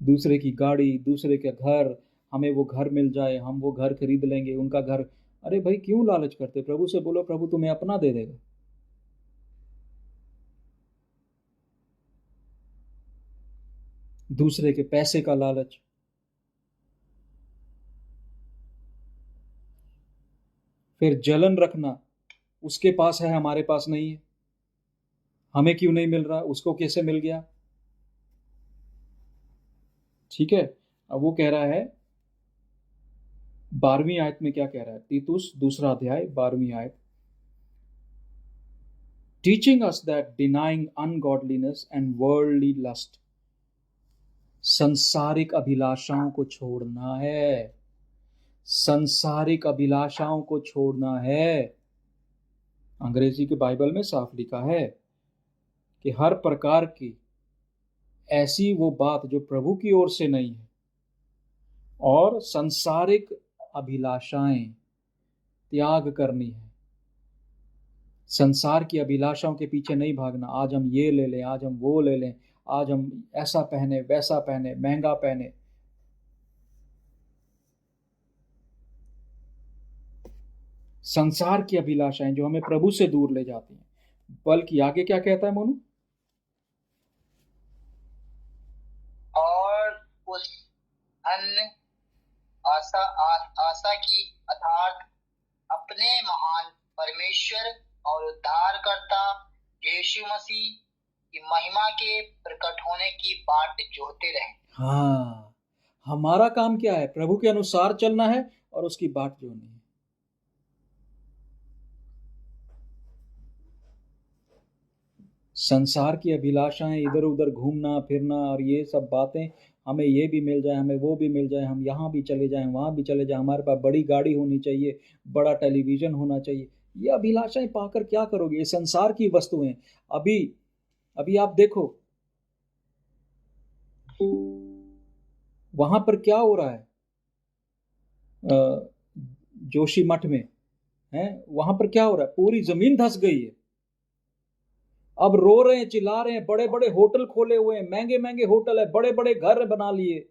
दूसरे की गाड़ी, दूसरे के घर, हमें वो घर मिल जाए, हम वो घर खरीद लेंगे, उनका घर। अरे भाई, क्यों लालच करते? प्रभु से बोलो, प्रभु तुम्हें अपना दे देगा। दूसरे के पैसे का लालच, फिर जलन रखना, उसके पास है हमारे पास नहीं है, हमें क्यों नहीं मिल रहा, उसको कैसे मिल गया। ठीक है, अब वो कह रहा है 12वीं आयत में, क्या कह रहा है? तीतुस 2 अध्याय 12वीं आयत, teaching us that denying ungodliness and worldly lust, संसारिक अभिलाषाओं को छोड़ना है। संसारिक अभिलाषाओं को छोड़ना है। अंग्रेजी के बाइबल में साफ लिखा है कि हर प्रकार की ऐसी वो बात जो प्रभु की ओर से नहीं है, और संसारिक अभिलाषाएं त्याग करनी है। संसार की अभिलाषाओं के पीछे नहीं भागना। आज हम ये ले लें, आज हम वो ले लें, आज हम ऐसा पहने, वैसा पहने, महंगा पहने। संसार की अभिलाषाएं जो हमें प्रभु से दूर ले जाती हैं। बल्कि आगे क्या कहता है मोनू? और उस अन्य आशा की अर्थात अपने महान परमेश्वर और उद्धारकर्ता यीशु मसीह की महिमा के प्रकट होने की बाट जोहते रहे। हाँ, हमारा काम क्या है? प्रभु के अनुसार चलना है और उसकी बाट जोहनी है। संसार की अभिलाषाएं, इधर उधर घूमना फिरना और ये सब बातें, हमें ये भी मिल जाए, हमें वो भी मिल जाए, हम यहाँ भी चले जाएं, वहाँ भी चले जाएं, हमारे पास बड़ी गाड़ी होनी चाहिए, बड़ा टेलीविजन होना चाहिए। ये अभिलाषाएं पाकर क्या करोगे? ये संसार की वस्तुएं। अभी अभी आप देखो वहां पर क्या हो रहा है, जोशी मठ में है, वहां पर क्या हो रहा है? पूरी जमीन धंस गई है। अब रो रहे हैं, चिल्ला रहे हैं, बड़े बड़े होटल खोले हुए हैं, महंगे महंगे होटल है, बड़े बड़े घर बना लिए,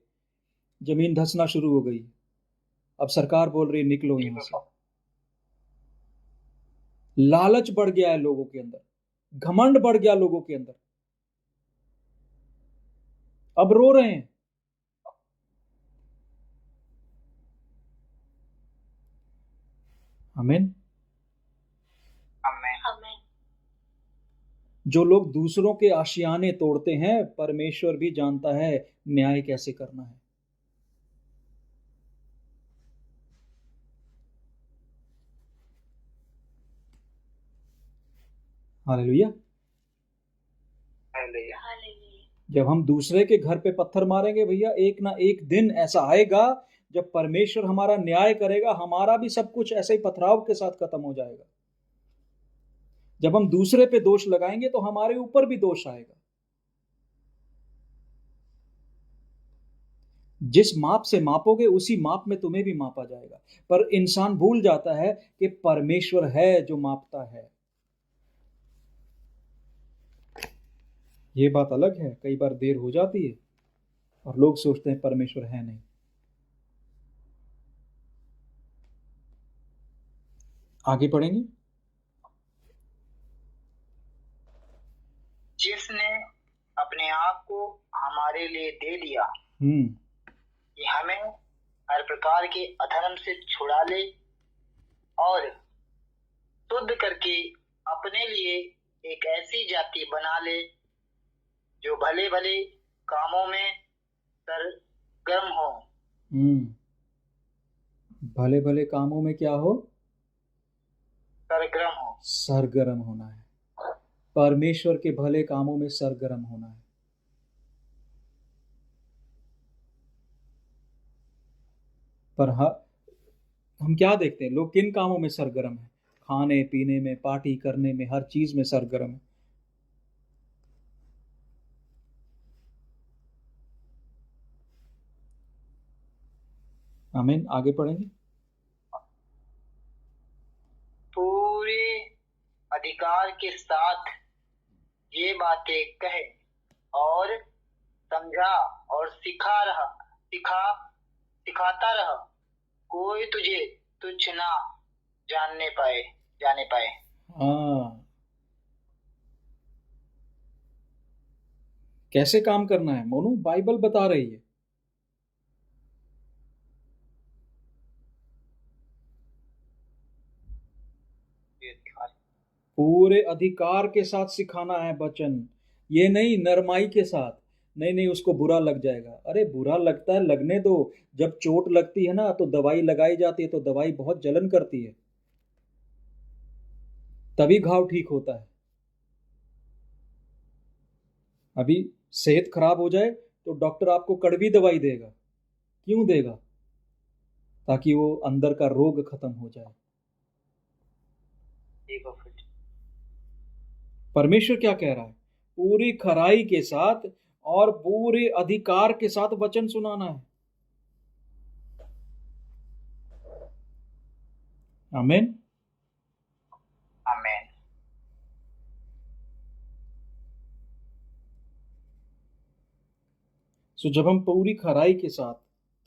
जमीन धंसना शुरू हो गई। अब सरकार बोल रही है निकलो यहां से। लालच बढ़ गया है लोगों के अंदर, घमंड बढ़ गया लोगों के अंदर, अब रो रहे हैं। आमीन। जो लोग दूसरों के आशियाने तोड़ते हैं, परमेश्वर भी जानता है न्याय कैसे करना है। हालेलुया। जब हम दूसरे के घर पे पत्थर मारेंगे भैया, एक ना एक दिन ऐसा आएगा जब परमेश्वर हमारा न्याय करेगा, हमारा भी सब कुछ ऐसे ही पथराव के साथ खत्म हो जाएगा। जब हम दूसरे पे दोष लगाएंगे तो हमारे ऊपर भी दोष आएगा। जिस माप से मापोगे उसी माप में तुम्हें भी मापा जाएगा। पर इंसान भूल जाता है कि परमेश्वर है जो मापता है। ये बात अलग है, कई बार देर हो जाती है और लोग सोचते हैं परमेश्वर है नहीं। आगे पढ़ेंगे। जिसने अपने आप को हमारे लिए दे दिया कि हमें हर प्रकार के अधर्म से छुड़ा ले और शुद्ध करके अपने लिए एक ऐसी जाति बना ले जो भले भले कामों में सरगर्म हो। भले भले कामों में क्या हो? सरगर्म हो। सरगर्म होना है। परमेश्वर के भले कामों में सरगर्म होना है। पर हम क्या देखते हैं, लोग किन कामों में सरगर्म है? खाने पीने में, पार्टी करने में, हर चीज में सरगर्म है। आमीन। आगे पढ़ेंगे। पूरे अधिकार के साथ ये बातें कहे और समझा और सिखाता रहा, कोई तुझे तुच्छ ना जाने पाए। हाँ, कैसे काम करना है मोनू? बाइबल बता रही है। पूरे अधिकार के साथ सिखाना है वचन, ये नहीं नरमाई के साथ। नहीं उसको बुरा लग जाएगा। अरे बुरा लगता है, लगने दो। जब चोट लगती है ना तो दवाई लगाई जाती है, तो दवाई बहुत जलन करती है, तभी घाव ठीक होता है। अभी सेहत खराब हो जाए तो डॉक्टर आपको कड़वी दवाई देगा। क्यों देगा? ताकि वो अंदर का रोग खत्म हो जाए। परमेश्वर क्या कह रहा है? पूरी खराई के साथ और पूरे अधिकार के साथ वचन सुनाना है। आमीन। आमीन। सो जब हम पूरी खराई के साथ,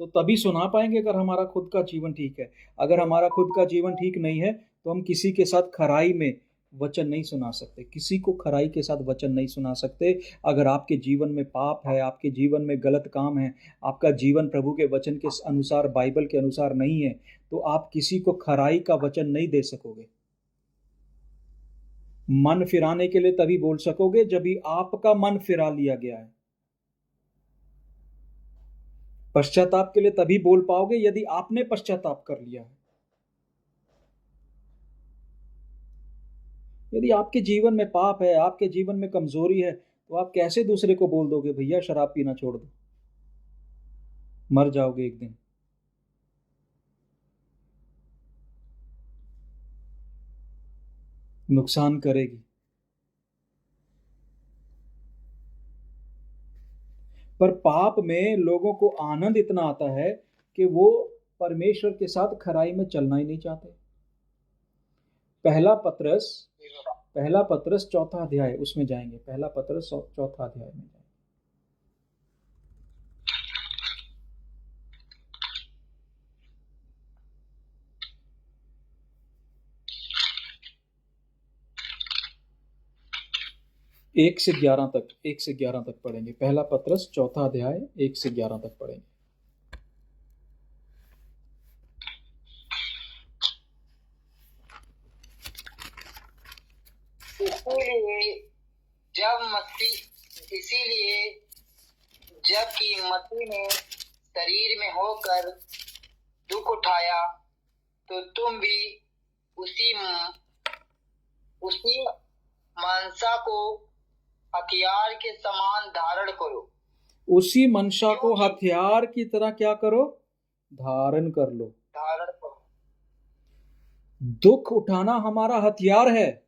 तो तभी सुना पाएंगे अगर हमारा खुद का जीवन ठीक है। अगर हमारा खुद का जीवन ठीक नहीं है तो हम किसी के साथ खराई में वचन नहीं सुना सकते, किसी को खराई के साथ वचन नहीं सुना सकते। अगर आपके जीवन में पाप है, आपके जीवन में गलत काम है, आपका जीवन प्रभु के वचन के अनुसार, बाइबल के अनुसार नहीं है, तो आप किसी को खराई का वचन नहीं दे सकोगे। मन फिराने के लिए तभी बोल सकोगे जब भी आपका मन फिरा लिया गया है। पश्चाताप के लिए तभी बोल पाओगे यदि आपने पश्चाताप कर लिया है। यदि आपके जीवन में पाप है, आपके जीवन में कमजोरी है, तो आप कैसे दूसरे को बोल दोगे भैया शराब पीना छोड़ दो? मर जाओगे एक दिन। नुकसान करेगी। पर पाप में लोगों को आनंद इतना आता है कि वो परमेश्वर के साथ खराई में चलना ही नहीं चाहते। पहला पत्रस चौथा अध्याय, उसमें जाएंगे। पहला पत्रस चौथा अध्याय में जाएंगे। एक से 11 तक पढ़ेंगे। पहला पत्रस चौथा अध्याय 1 से 11 तक पढ़ेंगे। इसीलिए जबकि मसीह ने शरीर में होकर दुख उठाया, तो तुम भी उसी मनसा को हथियार के समान धारण करो। उसी मनसा को हथियार की तरह क्या करो? धारण कर लो। दुख उठाना हमारा हथियार है।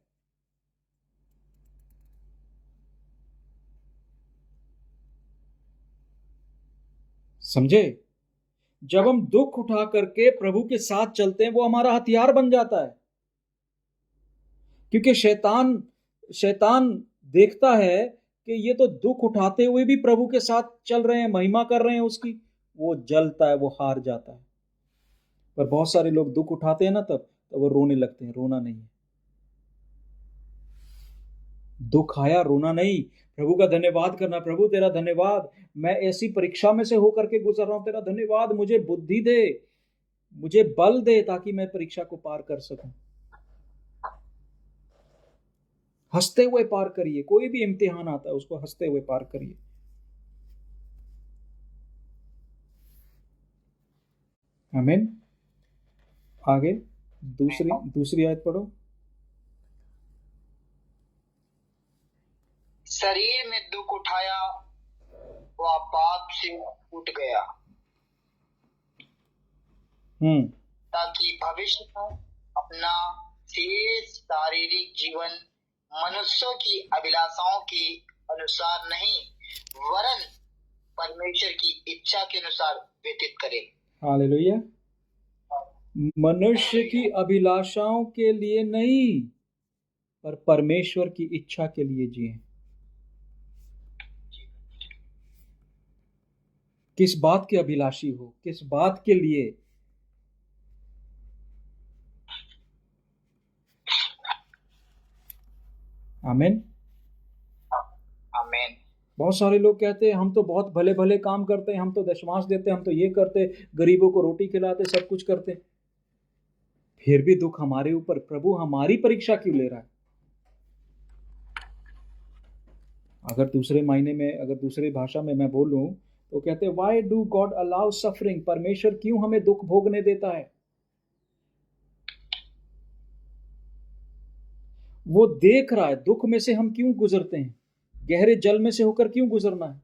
समझे? जब हम दुख उठा करके प्रभु के साथ चलते हैं, वो हमारा हथियार बन जाता है। क्योंकि शैतान देखता है कि ये तो दुख उठाते हुए भी प्रभु के साथ चल रहे हैं, महिमा कर रहे हैं उसकी, वो जलता है, वो हार जाता है। पर बहुत सारे लोग दुख उठाते हैं ना, तब वो रोने लगते हैं। रोना नहीं है। दुख आया, रोना नहीं, प्रभु का धन्यवाद करना। प्रभु तेरा धन्यवाद, मैं ऐसी परीक्षा में से होकर के गुजर रहा हूं, तेरा धन्यवाद, मुझे बुद्धि दे, मुझे बल दे, ताकि मैं परीक्षा को पार कर सकूं। हंसते हुए पार करिए। कोई भी इम्तिहान आता है उसको हंसते हुए पार करिए। आमीन। आगे दूसरी आयत पढ़ो। शरीर में दुख उठाया वह पाप से उठ गया, ताकि भविष्य में अपना शेष शारीरिक जीवन मनुष्यों की अभिलाषाओं के अनुसार नहीं वरन परमेश्वर की इच्छा के अनुसार व्यतीत करे। हालेलुया। मनुष्य की अभिलाषाओं के लिए नहीं पर परमेश्वर की इच्छा के लिए जिए। किस बात के अभिलाषी हो, किस बात के लिए? आमीन। आमीन। बहुत सारे लोग कहते हैं हम तो बहुत भले भले काम करते हैं, हम तो दशमांश देते हैं, हम तो ये करते, गरीबों को रोटी खिलाते, सब कुछ करते, फिर भी दुख हमारे ऊपर। प्रभु हमारी परीक्षा क्यों ले रहा है? अगर दूसरे मायने में, अगर दूसरी भाषा में मैं बोलूं तो कहते हैं why do God allow suffering? परमेश्वर क्यों हमें दुख भोगने देता है? वो देख रहा है दुख में से हम क्यों गुजरते हैं, गहरे जल में से होकर क्यों गुजरना है,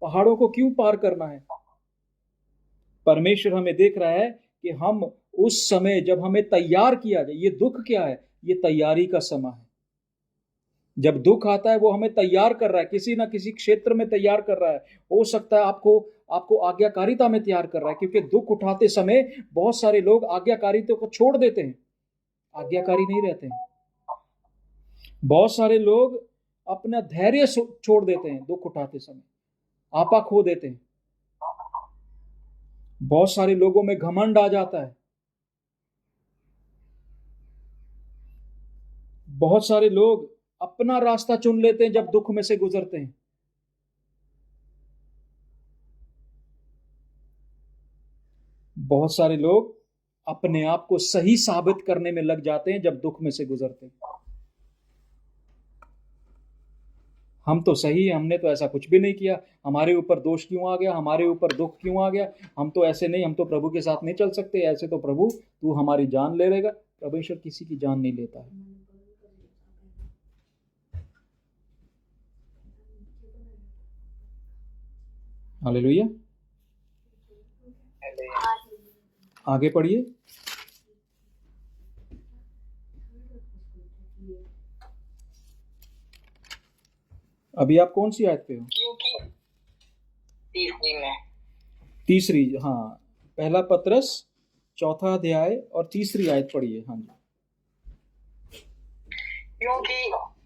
पहाड़ों को क्यों पार करना है। परमेश्वर हमें देख रहा है कि हम उस समय जब हमें तैयार किया जाए, ये दुख क्या है? ये तैयारी का समय है। जब दुख आता है वो हमें तैयार कर रहा है, किसी ना किसी क्षेत्र में तैयार कर रहा है। हो सकता है आपको आज्ञाकारिता में तैयार कर रहा है, क्योंकि दुख उठाते समय बहुत सारे लोग आज्ञाकारिता को छोड़ देते हैं, आज्ञाकारी नहीं रहते हैं। बहुत सारे लोग अपना धैर्य छोड़ देते हैं दुख उठाते समय, आपा खो देते हैं। बहुत सारे लोगों में घमंड आ जाता है। बहुत सारे लोग अपना रास्ता चुन लेते हैं जब दुख में से गुजरते हैं। बहुत सारे लोग अपने आप को सही साबित करने में लग जाते हैं जब दुख में से गुजरते हैं। हम तो सही है, हमने तो ऐसा कुछ भी नहीं किया, हमारे ऊपर दोष क्यों आ गया, हमारे ऊपर दुख क्यों आ गया, हम तो ऐसे नहीं, हम तो प्रभु के साथ नहीं चल सकते, ऐसे तो प्रभु तू हमारी जान ले लेगा। परमेश्वर किसी की जान नहीं लेता है। हालेलुया। आगे पढ़िए। अभी आप कौन सी आयत पे हो? क्योंकि तीसरी, हाँ, पहला पत्रस 4 अध्याय और 3 आयत पढ़िए। हाँ जी। क्योंकि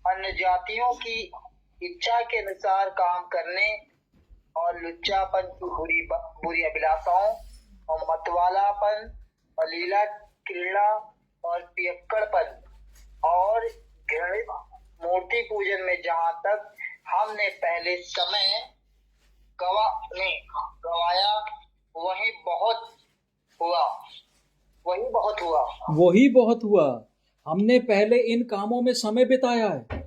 अन्य जातियों की इच्छा के अनुसार काम करने और लुच्चापन की बुरी अभिलाषाओं और मतवालापन और लीला क्रीड़ा और पियक्कड़पन और घृणित मूर्ति पूजन में जहाँ तक हमने पहले समय गवाया वही बहुत हुआ। हमने पहले इन कामों में समय बिताया है।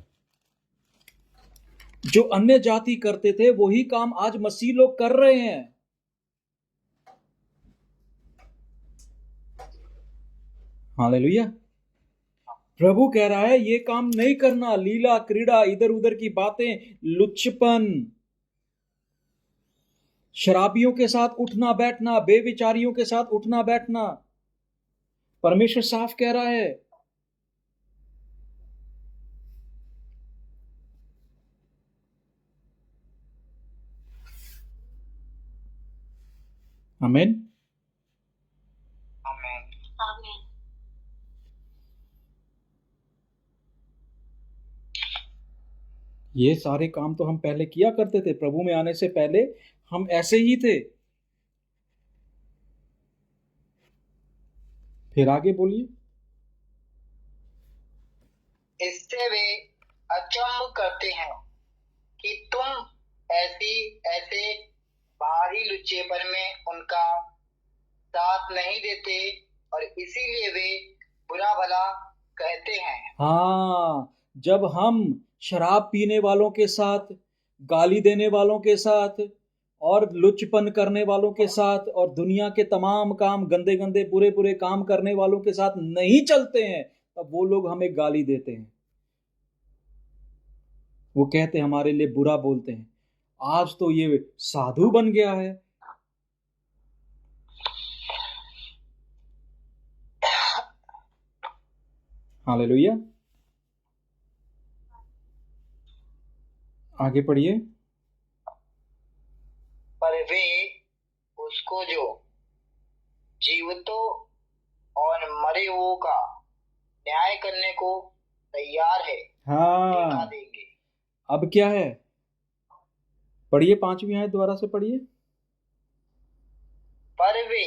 जो अन्य जाति करते थे वही काम आज मसीह लोग कर रहे हैं। हालेलुया। प्रभु कह रहा है ये काम नहीं करना, लीला क्रीड़ा, इधर उधर की बातें, लुच्चपन, शराबियों के साथ उठना बैठना, बेविचारियों के साथ उठना बैठना। परमेश्वर साफ कह रहा है। आमीन। आमीन। ये सारे काम तो हम पहले किया करते थे, प्रभु में आने से पहले हम ऐसे ही थे। फिर आगे बोलिए। इससे वे अचंभ करते हैं कि तुम ऐसे बाहरी लुच्चेपन में उनका साथ नहीं देते और इसीलिए वे बुरा भला कहते हैं। हाँ, जब हम शराब पीने वालों के साथ, गाली देने वालों के साथ और लुच्चपन करने वालों के साथ और दुनिया के तमाम काम, गंदे गंदे बुरे बुरे काम करने वालों के साथ नहीं चलते हैं, तब वो लोग हमें गाली देते हैं, वो कहते हैं, हमारे लिए बुरा बोलते हैं। आज तो ये साधु बन गया है। हालेलुया। आगे पढ़िए। पर वे उसको जो जीवितों और मरे हुओं का न्याय करने को तैयार है दिखा हाँ, देंगे। अब क्या है? पढ़िए 5वीं आयत दोबारा से पढ़िए। पर वे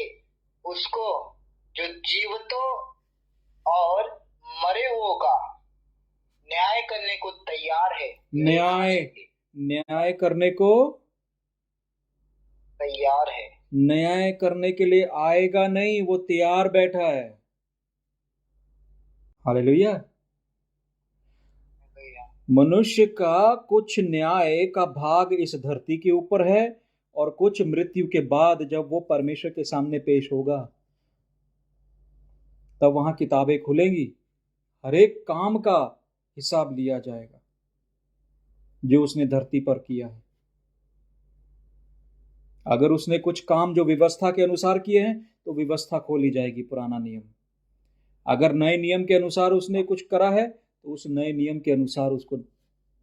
उसको जो जीवितों और मरे हुओं का न्याय करने को तैयार है न्याय करने को तैयार है। न्याय करने के लिए आएगा नहीं, वो तैयार बैठा है। हालेलुया। मनुष्य का कुछ न्याय का भाग इस धरती के ऊपर है और कुछ मृत्यु के बाद, जब वो परमेश्वर के सामने पेश होगा, तब वहां किताबें खुलेंगी, हर एक काम का हिसाब लिया जाएगा जो उसने धरती पर किया है। अगर उसने कुछ काम जो व्यवस्था के अनुसार किए हैं, तो व्यवस्था खोली जाएगी, पुराना नियम। अगर नए नियम के अनुसार उसने कुछ करा है, तो उस नए नियम के अनुसार उसको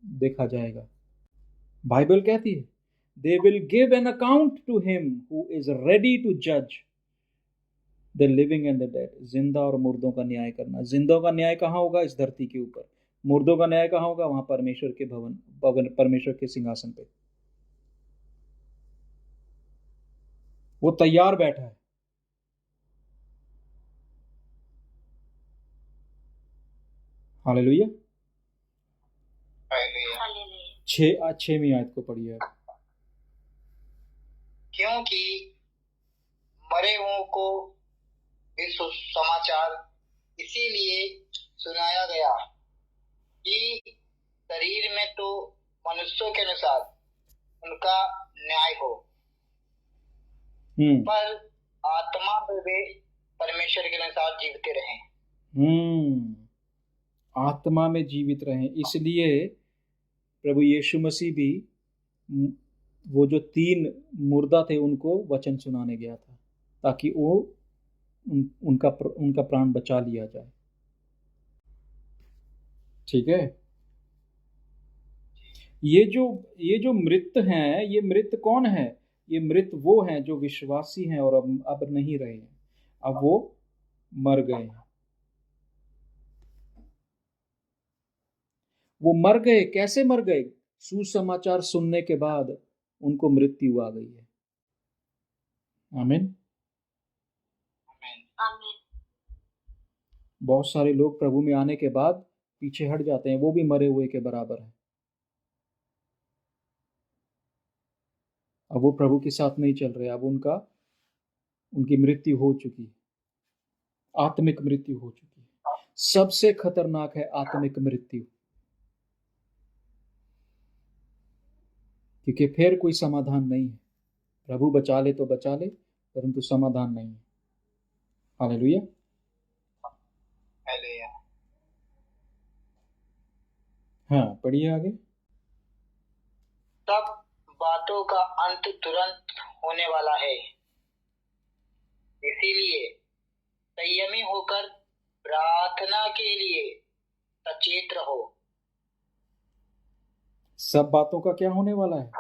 देखा जाएगा। बाइबल कहती है, they will give an account to him who is ready to जज the living and the dead. जिंदा और मुर्दों का न्याय करना। जिंदों का न्याय कहाँ होगा? इस धरती के ऊपर। मुर्दों का न्याय कहाँ होगा? वहां परमेश्वर के भवन, परमेश्वर के सिंहासन पे। वो तैयार बैठा है। हालेलुया। 6वीं आयत को पढ़िए आप। क्योंकि मरे हुओं को भी समाचार इसीलिए सुनाया गया कि शरीर में तो मनुष्यों के अनुसार उनका न्याय हो, पर आत्मा में वे परमेश्वर के अनुसार जीवित रहें। आत्मा में जीवित रहें। इसलिए प्रभु यीशु मसीह भी वो जो 3 मुर्दा थे उनको वचन सुनाने गया था, ताकि वो उनका प्राण बचा लिया जाए। ठीक है। ये जो मृत हैं, ये मृत कौन है? ये मृत वो हैं जो विश्वासी हैं और अब नहीं रहे हैं, अब वो मर गए हैं। वो मर गए। कैसे मर गए? सुसमाचार सुनने के बाद उनको मृत्यु आ गई है। आमीन। बहुत सारे लोग प्रभु में आने के बाद पीछे हट जाते हैं, वो भी मरे हुए के बराबर है। अब वो प्रभु के साथ नहीं चल रहे, अब उनकी मृत्यु हो चुकी है, आत्मिक मृत्यु हो चुकी है। सबसे खतरनाक है आत्मिक मृत्यु, क्योंकि फिर कोई समाधान नहीं है। प्रभु बचा ले तो बचा ले, परंतु समाधान नहीं है। हालेलुया। हाँ, पढ़िए आगे। सब बातों का अंत तुरंत होने वाला है, इसीलिए संयमी होकर प्रार्थना के लिए सचेत रहो। सब बातों का क्या होने वाला है?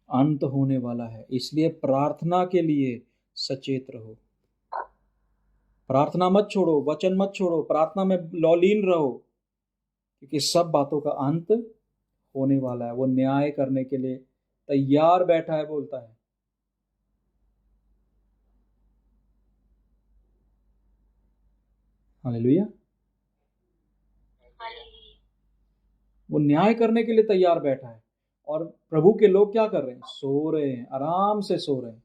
अंत होने वाला है, इसलिए प्रार्थना के लिए सचेत रहो। प्रार्थना मत छोड़ो, वचन मत छोड़ो, प्रार्थना में लौलीन रहो, क्योंकि सब बातों का अंत होने वाला है। वो न्याय करने के लिए तैयार बैठा है, बोलता है। हालेलुया। वो न्याय करने के लिए तैयार बैठा है, और प्रभु के लोग क्या कर रहे हैं? सो रहे हैं, आराम से सो रहे हैं।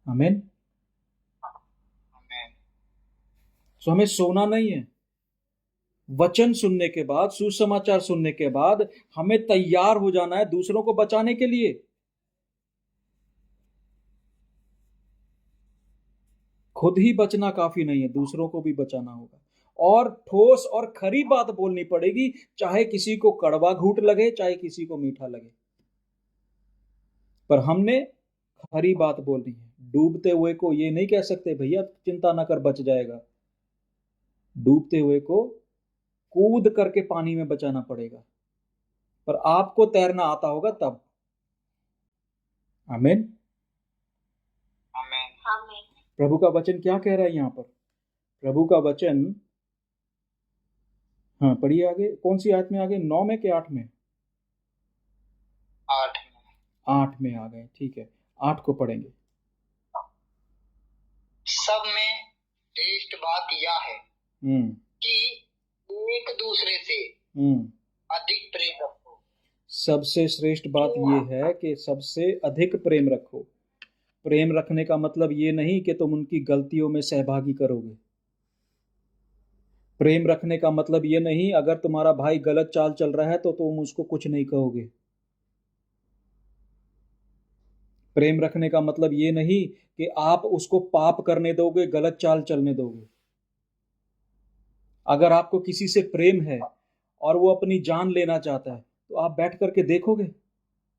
आमीन। सो हमें सोना नहीं है। वचन सुनने के बाद, सुसमाचार सुनने के बाद हमें तैयार हो जाना है दूसरों को बचाने के लिए। खुद ही बचना काफी नहीं है, दूसरों को भी बचाना होगा। और ठोस और खरी बात बोलनी पड़ेगी, चाहे किसी को कड़वा घूंट लगे, चाहे किसी को मीठा लगे, पर हमने खरी बात बोलनी है। डूबते हुए को ये नहीं कह सकते भैया चिंता ना कर बच जाएगा। डूबते हुए को कूद करके पानी में बचाना पड़ेगा, पर आपको तैरना आता होगा तब। आमीन। आमीन। प्रभु का वचन क्या कह रहा है यहाँ पर? प्रभु का वचन, हाँ पढ़िए आगे, कौन सी आयत में आगे? 9 में कि 8 में? 8 8 में आ गए, ठीक है, 8 को पढ़ेंगे। सब में श्रेष्ठ बात यह है कि एक दूसरे से अधिक प्रेम रखो। सबसे श्रेष्ठ बात यह है कि सबसे अधिक प्रेम रखो। प्रेम रखने का मतलब ये नहीं कि तुम उनकी गलतियों में सहभागी करोगे। प्रेम रखने का मतलब ये नहीं अगर तुम्हारा भाई गलत चाल चल रहा है तो तुम उसको कुछ नहीं कहोगे। प्रेम रखने का मतलब ये नहीं कि आप उसको पाप करने दोगे, गलत चाल चलने दोगे। अगर आपको किसी से प्रेम है और वो अपनी जान लेना चाहता है तो आप बैठ करके देखोगे?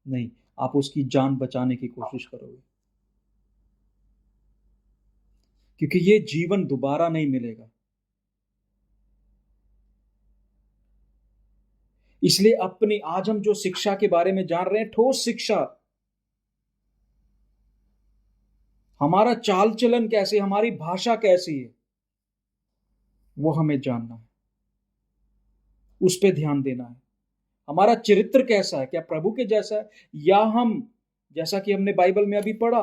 नहीं, आप उसकी जान बचाने की कोशिश करोगे, क्योंकि ये जीवन दोबारा नहीं मिलेगा। इसलिए अपनी, आज हम जो शिक्षा के बारे में जान रहे हैं, ठोस शिक्षा, हमारा चाल चलन कैसे, हमारी भाषा कैसी है, वो हमें जानना है, उस पे ध्यान देना है। हमारा चरित्र कैसा है, क्या प्रभु के जैसा है, या हम, जैसा कि हमने बाइबल में अभी पढ़ा,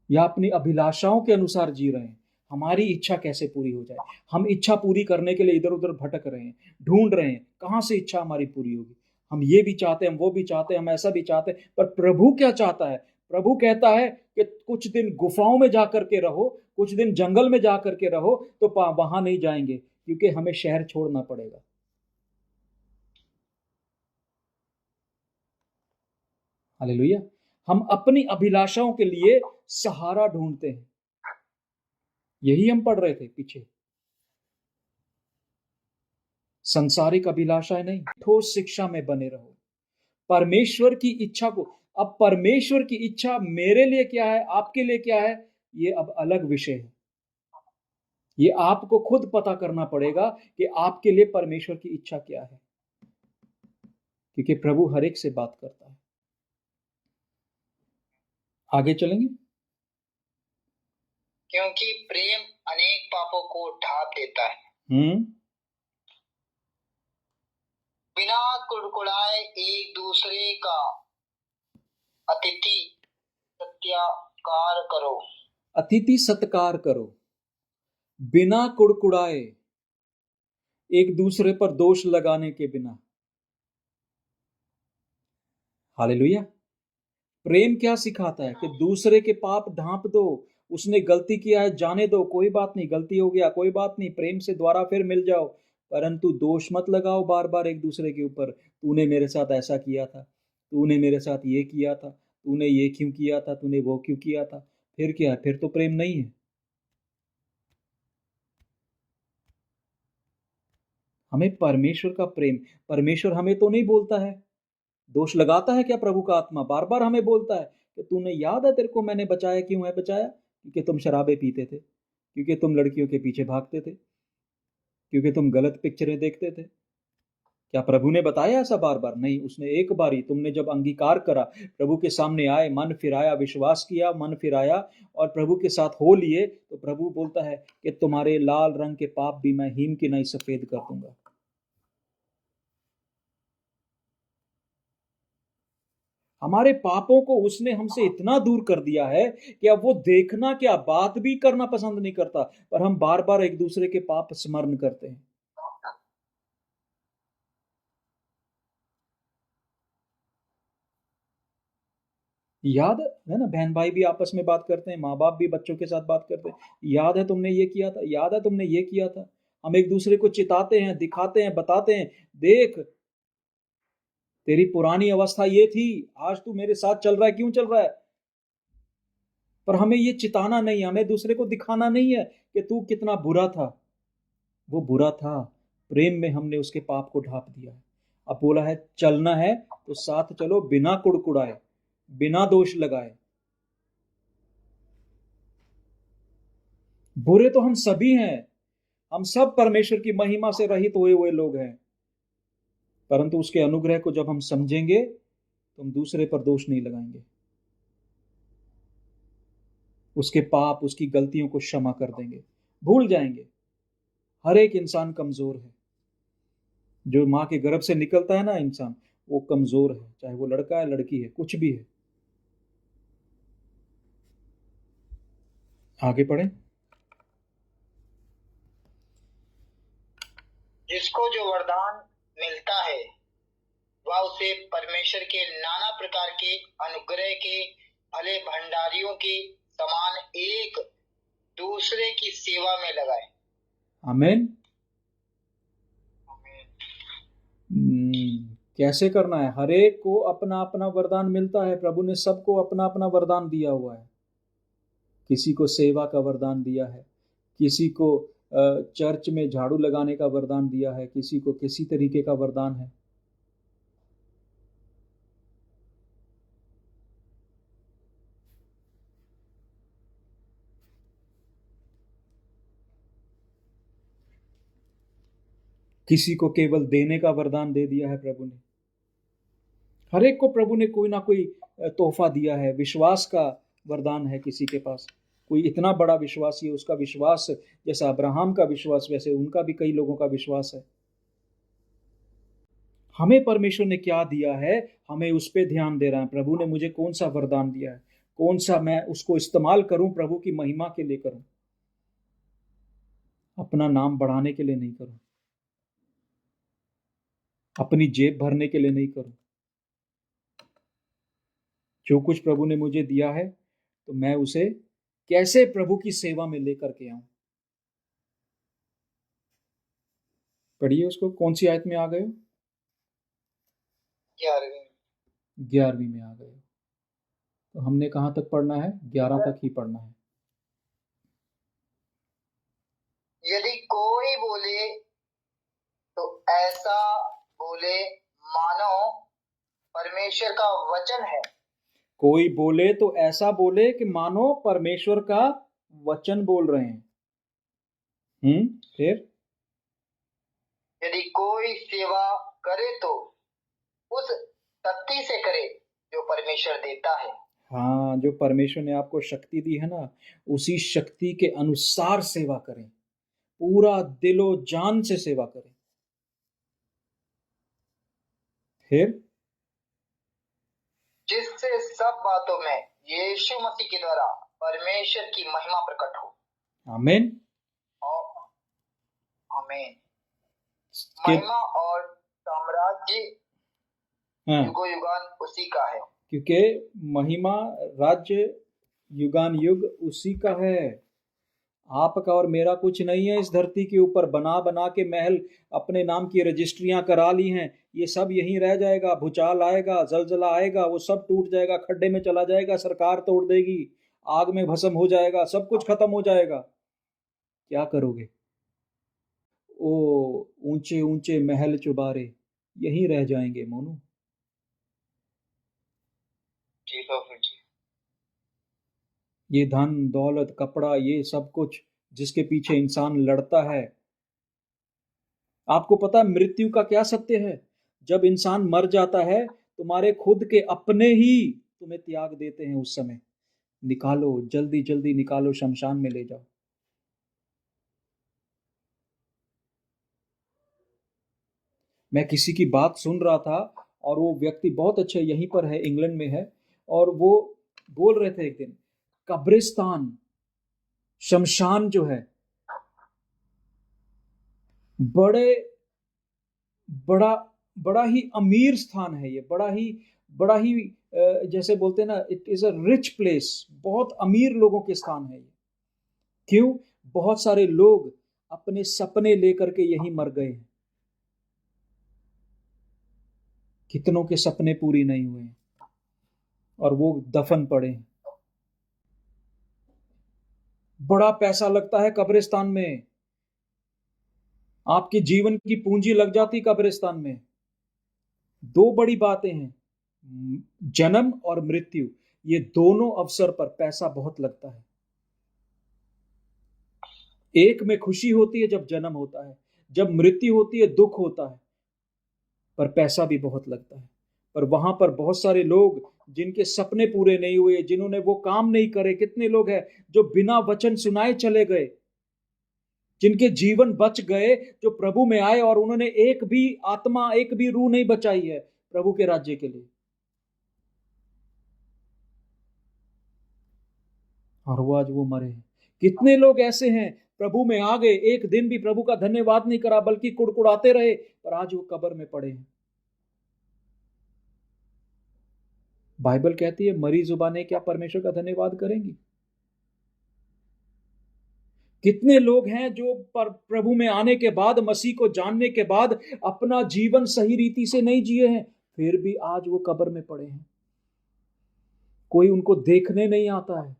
या अपनी अभिलाषाओं के अनुसार जी रहे हैं। हमारी इच्छा कैसे पूरी हो जाए। हम इच्छा पूरी करने के लिए इधर उधर भटक रहे हैं, ढूंढ रहे हैं कहां से इच्छा हमारी पूरी होगी। हम ये भी चाहते हैं, हम वो भी चाहते हैं, हम ऐसा भी चाहते हैं, पर प्रभु क्या चाहता है? प्रभु कहता है कि कुछ दिन गुफाओं में जाकर के रहो, कुछ दिन जंगल में जाकर के रहो, तो वहां नहीं जाएंगे, क्योंकि हमें शहर छोड़ना पड़ेगा। हालेलुया। हम अपनी अभिलाषाओं के लिए सहारा ढूंढते हैं। यही हम पढ़ रहे थे पीछे। संसारिक अभिलाषाएं नहीं, ठोस शिक्षा में बने रहो। परमेश्वर की इच्छा को, अब परमेश्वर की इच्छा मेरे लिए क्या है, आपके लिए क्या है, ये अब अलग विषय है। ये आपको खुद पता करना पड़ेगा कि आपके लिए परमेश्वर की इच्छा क्या है, क्योंकि प्रभु हर एक से बात करता है। आगे चलेंगे। क्योंकि प्रेम अनेक पापों को ढांप देता है। बिना कुड़कुड़ाए एक दूसरे का अतिथि सत्कार करो। अतिथि सत्कार करो, बिना कुड़कुड़ाए, एक दूसरे पर दोष लगाने के बिना। हालेलुया। प्रेम क्या सिखाता है कि दूसरे के पाप ढांप दो। उसने गलती किया है, जाने दो, कोई बात नहीं, गलती हो गया, कोई बात नहीं, प्रेम से दोबारा फिर मिल जाओ, परंतु दोष मत लगाओ बार बार एक दूसरे के ऊपर। तूने मेरे साथ ऐसा किया था, तूने मेरे साथ ये किया था, तूने ये क्यों किया था, तूने वो क्यों किया था। फिर क्या है? फिर तो प्रेम नहीं है। हमें परमेश्वर का प्रेम, परमेश्वर हमें तो नहीं बोलता है, दोष लगाता है क्या? प्रभु का आत्मा बार बार हमें बोलता है कि तूने, याद है तेरे को मैंने बचाया, क्यों है बचाया? क्योंकि तुम शराबें पीते थे, क्योंकि तुम लड़कियों के पीछे भागते थे, क्योंकि तुम गलत पिक्चरें देखते थे। क्या प्रभु ने बताया ऐसा बार बार? नहीं, उसने एक बार ही, तुमने जब अंगीकार करा, प्रभु के सामने आए, मन फिराया, विश्वास किया, मन फिराया और प्रभु के साथ हो लिए, तो प्रभु बोलता है कि तुम्हारे लाल रंग के पाप भी मैं हिम की नहीं सफेद कर दूंगा। हमारे पापों को उसने हमसे इतना दूर कर दिया है कि अब वो देखना क्या, बात भी करना पसंद नहीं करता, पर हम बार बार एक दूसरे के पाप स्मरण करते हैं। याद है ना, बहन भाई भी आपस में बात करते हैं, माँ बाप भी बच्चों के साथ बात करते हैं, याद है तुमने ये किया था, याद है तुमने ये किया था। हम एक दूसरे को चिताते हैं, दिखाते हैं, बताते हैं, देख तेरी पुरानी अवस्था ये थी, आज तू मेरे साथ चल रहा है, क्यों चल रहा है। पर हमें ये चिताना नहीं है, हमें दूसरे को दिखाना नहीं है कि तू कितना बुरा था। वो बुरा था, प्रेम में हमने उसके पाप को ढांप दिया है। अब बोला है चलना है तो साथ चलो, बिना कुड़कुड़ाए, बिना दोष लगाए। बुरे तो हम सभी हैं, हम सब परमेश्वर की महिमा से रहित हुए हुए लोग हैं, परंतु उसके अनुग्रह को जब हम समझेंगे तो हम दूसरे पर दोष नहीं लगाएंगे, उसके पाप, उसकी गलतियों को क्षमा कर देंगे, भूल जाएंगे। हर एक इंसान कमजोर है, जो माँ के गर्भ से निकलता है ना इंसान, वो कमजोर है, चाहे वो लड़का है, लड़की है, कुछ भी है। आगे पढ़े। जिसको जो वरदान मिलता है वह उसे परमेश्वर के नाना प्रकार के अनुग्रह के भले भंडारियों के समान एक दूसरे की सेवा में लगाए। आमीन। आमीन। कैसे करना है? हर एक को अपना अपना वरदान मिलता है, प्रभु ने सबको अपना अपना वरदान दिया हुआ है। किसी को सेवा का वरदान दिया है, किसी को चर्च में झाड़ू लगाने का वरदान दिया है, किसी को किसी तरीके का वरदान है। किसी को केवल देने का वरदान दे दिया है प्रभु ने। हर एक को प्रभु ने कोई ना कोई तोहफा दिया है। विश्वास का वरदान है किसी के पास, कोई इतना बड़ा विश्वासी है, उसका विश्वास जैसा अब्राहम का विश्वास, वैसे उनका भी कई लोगों का विश्वास है। हमें परमेश्वर ने क्या दिया है, हमें उस पर ध्यान दे रहा है। प्रभु ने मुझे कौन सा वरदान दिया है, कौन सा मैं उसको इस्तेमाल करूं, प्रभु की महिमा के लिए करूं, अपना नाम बढ़ाने के लिए नहीं करूं, अपनी जेब भरने के लिए नहीं करूं। जो कुछ प्रभु ने मुझे दिया है तो मैं उसे कैसे प्रभु की सेवा में लेकर के आऊं। पढ़िए उसको, कौन सी आयत में आ गए हो? 11वीं में आ गए हो। तो हमने कहां तक पढ़ना है? 11 तक ही पढ़ना है। यदि कोई बोले तो ऐसा बोले मानो परमेश्वर का वचन है। कोई बोले तो ऐसा बोले कि मानो परमेश्वर का वचन बोल रहे हैं। फिर यदि कोई सेवा करे तो उस शक्ति से करे जो परमेश्वर देता है। हाँ, जो परमेश्वर ने आपको शक्ति दी है ना, उसी शक्ति के अनुसार सेवा करें, पूरा दिलो जान से सेवा करें। फिर जिससे सब बातों में यीशु मसीह के द्वारा परमेश्वर की महिमा प्रकट हो। आमीन। आमीन। महिमा और साम्राज्य युगो युगान उसी का है। क्योंकि महिमा, राज्य युगान युग उसी का है। आपका और मेरा कुछ नहीं है इस धरती के ऊपर। बना बना के महल अपने नाम की रजिस्ट्रियां करा ली हैं, ये सब यहीं रह जाएगा। भूचाल आएगा, जलजला आएगा, वो सब टूट जाएगा, खड्डे में चला जाएगा, सरकार तोड़ देगी, आग में भस्म हो जाएगा, सब कुछ खत्म हो जाएगा। क्या करोगे? ओ ऊंचे ऊंचे महल चुबारे यहीं रह जाएंगे मोनू। ये धन दौलत कपड़ा, ये सब कुछ जिसके पीछे इंसान लड़ता है, आपको पता है मृत्यु का क्या सत्य है? जब इंसान मर जाता है, तुम्हारे खुद के अपने ही तुम्हें त्याग देते हैं। उस समय निकालो, जल्दी जल्दी निकालो, शमशान में ले जाओ। मैं किसी की बात सुन रहा था, और वो व्यक्ति बहुत अच्छे, यहीं पर है, इंग्लैंड में है, और वो बोल रहे थे एक दिन, कब्रिस्तान, शमशान जो है, बड़े बड़ा बड़ा ही अमीर स्थान है ये, बड़ा ही जैसे बोलते हैं ना, it is a rich place, बहुत अमीर लोगों के स्थान है ये। क्यों? बहुत सारे लोग अपने सपने लेकर के यहीं मर गए हैं। कितनों के सपने पूरी नहीं हुए और वो दफन पड़े हैं। बड़ा पैसा लगता है कब्रिस्तान में, आपकी जीवन की पूंजी लग जाती कब्रिस्तान में। दो बड़ी बातें हैं, जन्म और मृत्यु, ये दोनों अवसर पर पैसा बहुत लगता है। एक में खुशी होती है जब जन्म होता है, जब मृत्यु होती है दुख होता है, पर पैसा भी बहुत लगता है। पर वहां पर बहुत सारे लोग जिनके सपने पूरे नहीं हुए, जिन्होंने वो काम नहीं करे, कितने लोग हैं जो बिना वचन सुनाए चले गए, जिनके जीवन बच गए, जो प्रभु में आए और उन्होंने एक भी आत्मा, एक भी रूह नहीं बचाई है प्रभु के राज्य के लिए, और वो आज वो मरे हैं। कितने लोग ऐसे हैं प्रभु में आ गए, एक दिन भी प्रभु का धन्यवाद नहीं करा, बल्कि कुड़कुड़ाते रहे, पर आज वो कब्र में पड़े हैं। बाइबल कहती है मरी जुबानें क्या परमेश्वर का धन्यवाद करेंगी? कितने लोग हैं जो प्रभु में आने के बाद, मसीह को जानने के बाद अपना जीवन सही रीति से नहीं जिए हैं, फिर भी आज वो कब्र में पड़े हैं। कोई उनको देखने नहीं आता है,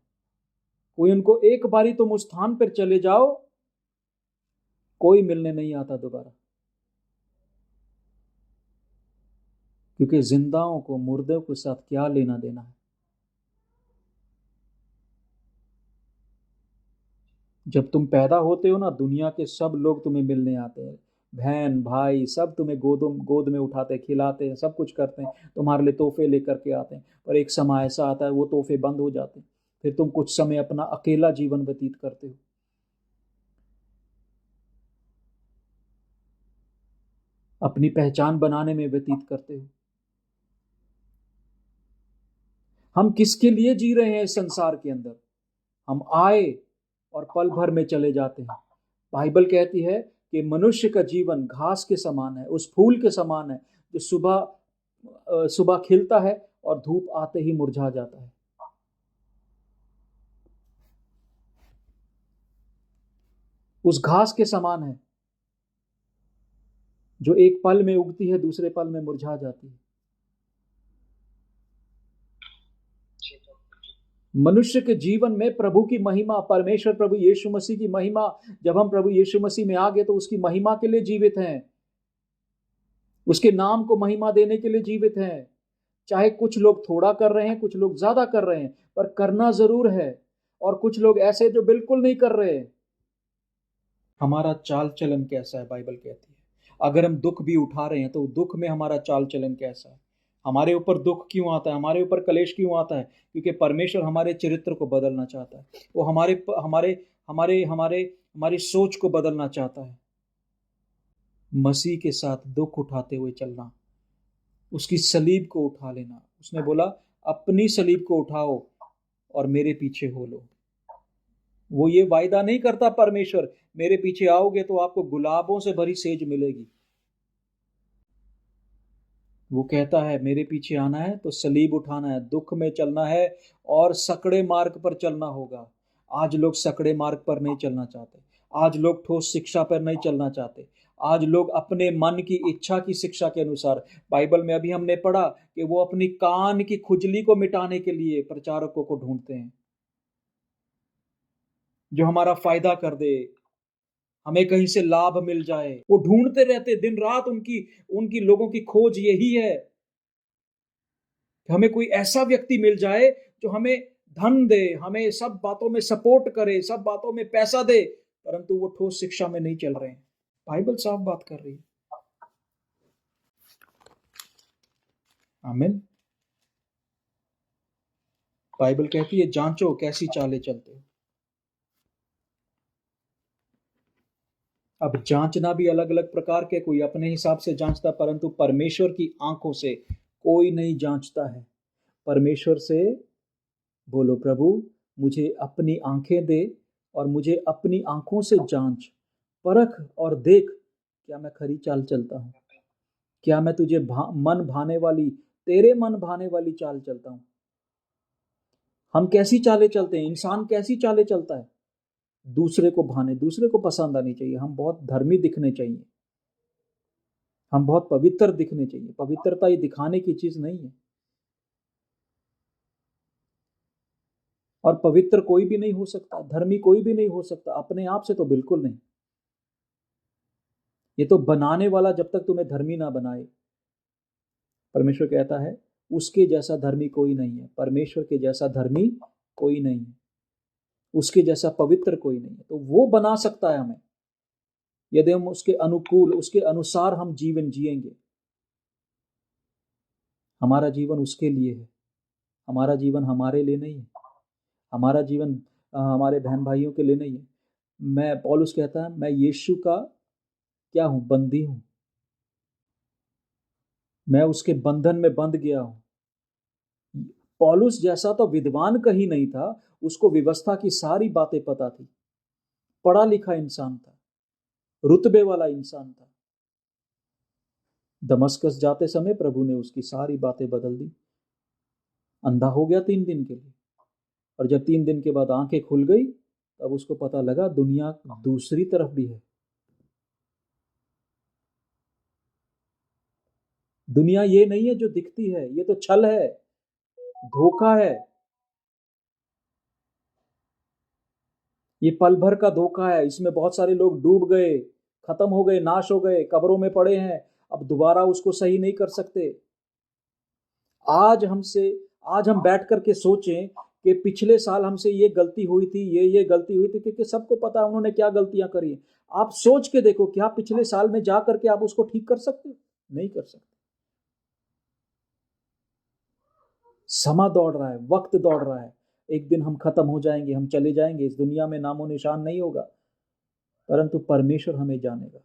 कोई उनको, एक बारी तुम उस स्थान पर चले जाओ, कोई मिलने नहीं आता दोबारा, क्योंकि जिंदाओं को मुर्दों के साथ क्या लेना देना है। जब तुम पैदा होते हो ना, दुनिया के सब लोग तुम्हें मिलने आते हैं, बहन भाई सब तुम्हें गोद में उठाते, खिलाते हैं, सब कुछ करते हैं, तुम्हारे लिए तोहफे लेकर के आते हैं। पर एक समय ऐसा आता है वो तोहफे बंद हो जाते हैं, फिर तुम कुछ समय अपना अकेला जीवन व्यतीत करते हो। अपनी पहचान बनाने में व्यतीत करते हो। हम किसके लिए जी रहे हैं इस संसार के अंदर? हम आए और पल भर में चले जाते हैं। बाइबल कहती है कि मनुष्य का जीवन घास के समान है, उस फूल के समान है जो सुबह सुबह खिलता है और धूप आते ही मुरझा जाता है। उस घास के समान है जो एक पल में उगती है, दूसरे पल में मुरझा जाती है। मनुष्य के जीवन में प्रभु की महिमा, परमेश्वर प्रभु यीशु मसीह की महिमा, जब हम प्रभु यीशु मसीह में आ गए तो उसकी महिमा के लिए जीवित हैं, उसके नाम को महिमा देने के लिए जीवित हैं। चाहे कुछ लोग थोड़ा कर रहे हैं, कुछ लोग ज्यादा कर रहे हैं, पर करना जरूर है। और कुछ लोग ऐसे जो बिल्कुल नहीं कर रहे। हमारा चाल चलन कैसा है? बाइबल कहती है अगर हम दुख भी उठा रहे हैं तो दुख में हमारा चाल चलन कैसा है? हमारे ऊपर दुख क्यों आता है, हमारे ऊपर कलेश क्यों आता है? क्योंकि परमेश्वर हमारे चरित्र को बदलना चाहता है। वो हमारे हमारे हमारे हमारे हमारी सोच को बदलना चाहता है। मसीह के साथ दुख उठाते हुए चलना, उसकी सलीब को उठा लेना। उसने बोला अपनी सलीब को उठाओ और मेरे पीछे हो लो। वो ये वायदा नहीं करता परमेश्वर, मेरे पीछे आओगे तो आपको गुलाबों से भरी सेज मिलेगी। वो कहता है मेरे पीछे आना है तो सलीब उठाना है, दुख में चलना है और सकड़े मार्ग पर चलना होगा। आज लोग सकड़े मार्ग पर नहीं चलना चाहते, आज लोग ठोस शिक्षा पर नहीं चलना चाहते, आज लोग अपने मन की इच्छा की शिक्षा के अनुसार, बाइबल में अभी हमने पढ़ा कि वो अपनी कान की खुजली को मिटाने के लिए प्रचारकों को ढूंढते हैं जो हमारा फायदा कर दे, हमें कहीं से लाभ मिल जाए। वो ढूंढते रहते दिन रात, उनकी उनकी लोगों की खोज यही है कि हमें कोई ऐसा व्यक्ति मिल जाए जो हमें धन दे, हमें सब बातों में सपोर्ट करे, सब बातों में पैसा दे, परंतु वो ठोस शिक्षा में नहीं चल रहे हैं। बाइबल साफ बात कर रही है। आमीन। बाइबल कहती है जांचो कैसी चालें चलते हो। अब जांचना भी अलग अलग प्रकार के, कोई अपने हिसाब से जांचता, परंतु परमेश्वर की आंखों से कोई नहीं जांचता है। परमेश्वर से बोलो प्रभु मुझे अपनी आंखें दे और मुझे अपनी आंखों से जांच, परख और देख क्या मैं खरी चाल चलता हूँ, क्या मैं तुझे मन भाने वाली तेरे मन भाने वाली चाल चलता हूं। हम कैसी चालें चलते हैं? इंसान कैसी चालें चलता है? दूसरे को भाने, दूसरे को पसंद आनी चाहिए। हम बहुत धर्मी दिखने चाहिए, हम बहुत पवित्र दिखने चाहिए। पवित्रता ये दिखाने की चीज नहीं है, और पवित्र कोई भी नहीं हो सकता, धर्मी कोई भी नहीं हो सकता अपने आप से, तो बिल्कुल नहीं। ये तो बनाने वाला जब तक तुम्हें धर्मी ना बनाए, परमेश्वर कहता है उसके जैसा धर्मी कोई नहीं है, परमेश्वर के जैसा धर्मी कोई नहीं है, उसके जैसा पवित्र कोई नहीं है। तो वो बना सकता है हमें, यदि हम उसके अनुकूल, उसके अनुसार हम जीवन जिएंगे। हमारा जीवन उसके लिए है, हमारा जीवन हमारे लिए नहीं है, हमारा जीवन हमारे बहन भाइयों के लिए नहीं है। मैं, पौलुस कहता है, मैं यीशु का क्या हूं? बंदी हूं, मैं उसके बंधन में बंध गया हूं। पौलुस जैसा तो विद्वान कहीं नहीं था, उसको व्यवस्था की सारी बातें पता थी, पढ़ा लिखा इंसान था, रुतबे वाला इंसान था। दमस्कस जाते समय प्रभु ने उसकी सारी बातें बदल दी। अंधा हो गया 3 दिन के लिए, और जब 3 दिन के बाद आंखें खुल गई, तब उसको पता लगा दुनिया दूसरी तरफ भी है। दुनिया ये नहीं है जो दिखती है, ये तो छल है, धोखा है, ये पल भर का धोखा है। इसमें बहुत सारे लोग डूब गए, खत्म हो गए, नाश हो गए, कब्रों में पड़े हैं, अब दोबारा उसको सही नहीं कर सकते। आज हमसे, आज हम बैठ करके सोचें कि पिछले साल हमसे ये गलती हुई थी, ये गलती हुई थी, क्योंकि सबको पता है उन्होंने क्या गलतियां करी। आप सोच के देखो, क्या पिछले साल में जा करके आप उसको ठीक कर सकते हो? नहीं कर सकते। समा दौड़ रहा है, वक्त दौड़ रहा है, एक दिन हम खत्म हो जाएंगे, हम चले जाएंगे, इस दुनिया में नामो निशान नहीं होगा, परंतु परमेश्वर हमें जानेगा।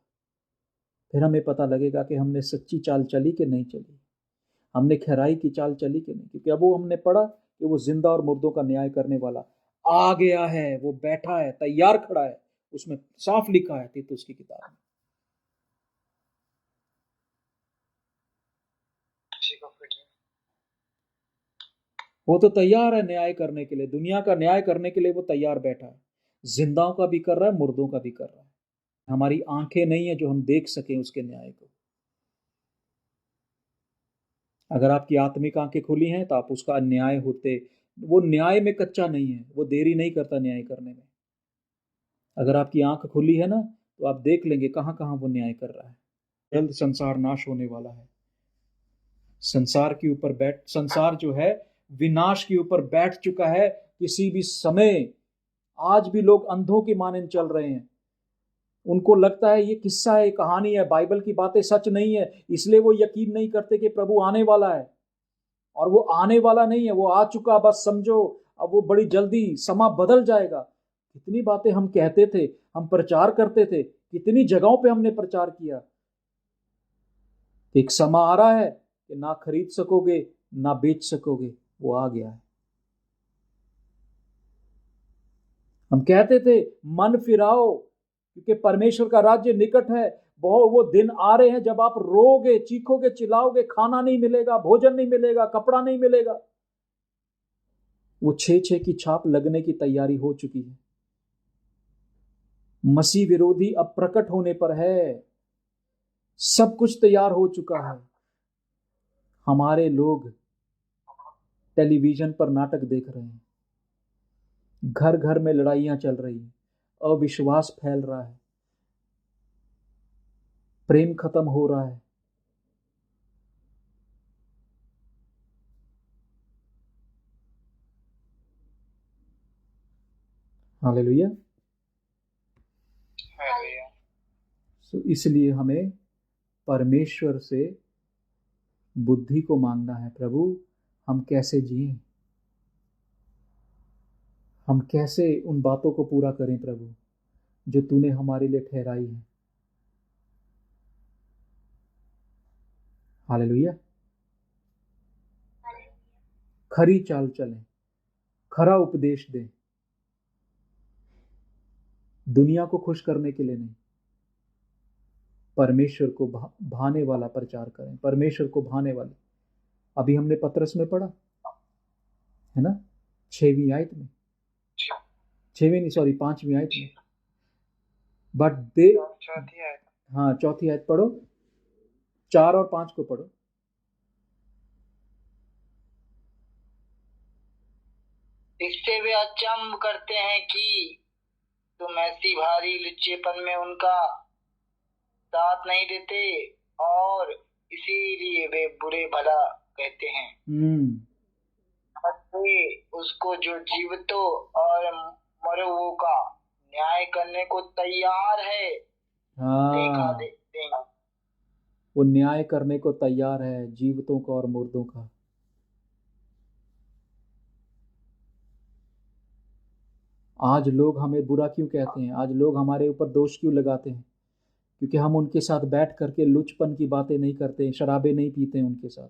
फिर हमें पता लगेगा कि हमने सच्ची चाल चली कि नहीं चली, हमने खराई की चाल चली कि नहीं। क्योंकि अब वो हमने पढ़ा कि वो जिंदा और मुर्दों का न्याय करने वाला आ गया है, वो बैठा है, तैयार खड़ा है। उसमें साफ लिखा है तीतुस की किताब में। वो तो तैयार है न्याय करने के लिए, दुनिया का न्याय करने के लिए वो तैयार बैठा है। जिंदाओं का भी कर रहा है, मुर्दों का भी कर रहा है। हमारी आंखें नहीं है जो हम देख सकें उसके न्याय को। अगर आपकी आत्मिक आंखें खुली हैं तो आप उसका न्याय होते, वो न्याय में कच्चा नहीं है, वो देरी नहीं करता न्याय करने में। अगर आपकी आंख खुली है ना, तो आप देख लेंगे कहां कहां वो न्याय कर रहा है। जल्द संसार नाश होने वाला है, संसार के ऊपर बैठ, संसार जो है विनाश के ऊपर बैठ चुका है किसी भी समय। आज भी लोग अंधों की माने चल रहे हैं, उनको लगता है ये किस्सा है, कहानी है, बाइबल की बातें सच नहीं है, इसलिए वो यकीन नहीं करते कि प्रभु आने वाला है। और वो आने वाला नहीं है, वो आ चुका, बस समझो अब वो बड़ी जल्दी समा बदल जाएगा। कितनी बातें हम कहते थे, हम प्रचार करते थे, कितनी जगहों पे हमने प्रचार किया। एक समा आ रहा है कि ना खरीद सकोगे ना बेच सकोगे, वो आ गया है। हम कहते थे मन फिराओ, क्योंकि परमेश्वर का राज्य निकट है। बहुत वो दिन आ रहे हैं जब आप रोगे, चीखोगे, चिल्लाओगे, खाना नहीं मिलेगा, भोजन नहीं मिलेगा, कपड़ा नहीं मिलेगा। वो 6-6 की छाप लगने की तैयारी हो चुकी है। मसीह विरोधी अब प्रकट होने पर है, सब कुछ तैयार हो चुका है। हमारे लोग टेलीविजन पर नाटक देख रहे हैं, घर घर में लड़ाइयां चल रही हैं, अविश्वास फैल रहा है, प्रेम खत्म हो रहा है। हालेलुया। तो इसलिए हमें परमेश्वर से बुद्धि को मांगना है, प्रभु हम कैसे जिएं, हम कैसे उन बातों को पूरा करें प्रभु जो तूने हमारे लिए ठहराई है। हालेलुया। खरी चाल चलें, खरा उपदेश दें, दुनिया को खुश करने के लिए नहीं, परमेश्वर को भाने वाला प्रचार करें, परमेश्वर को भाने वाली। अभी हमने पतरस में पढ़ा है ना, 6वीं आयत में, 6वीं नहीं सॉरी 5वीं आयत में, बट दे, चौथी आयत। हाँ 4थी आयत पढ़ो, 4 और 5 को पढ़ो। इससे वे अचंभ करते हैं कि तुम ऐसी भारी लुच्चेपन में उनका साथ नहीं देते और इसीलिए वे बुरे भला कहते हैं। वे उसको जो जीवितों और मरुओं का न्याय करने को तैयार है देखा देंगे। वो न्याय करने को तैयार है जीवितों का और मुर्दों का। आज लोग हमें बुरा क्यों कहते हैं, आज लोग हमारे ऊपर दोष क्यों लगाते हैं? क्योंकि हम उनके साथ बैठ करके लुचपन की बातें नहीं करते, शराबें नहीं पीते हैं उनके साथ।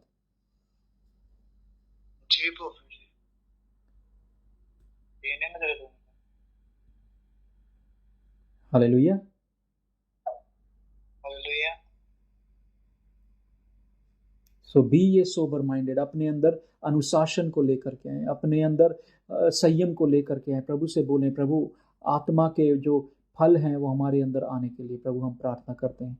हालेलुया। सो बी ये सोबर माइंडेड, अपने अंदर अनुशासन को लेकर के आए, अपने अंदर संयम को लेकर के आए। प्रभु से बोलें, प्रभु आत्मा के जो फल हैं वो हमारे अंदर आने के लिए प्रभु हम प्रार्थना करते हैं।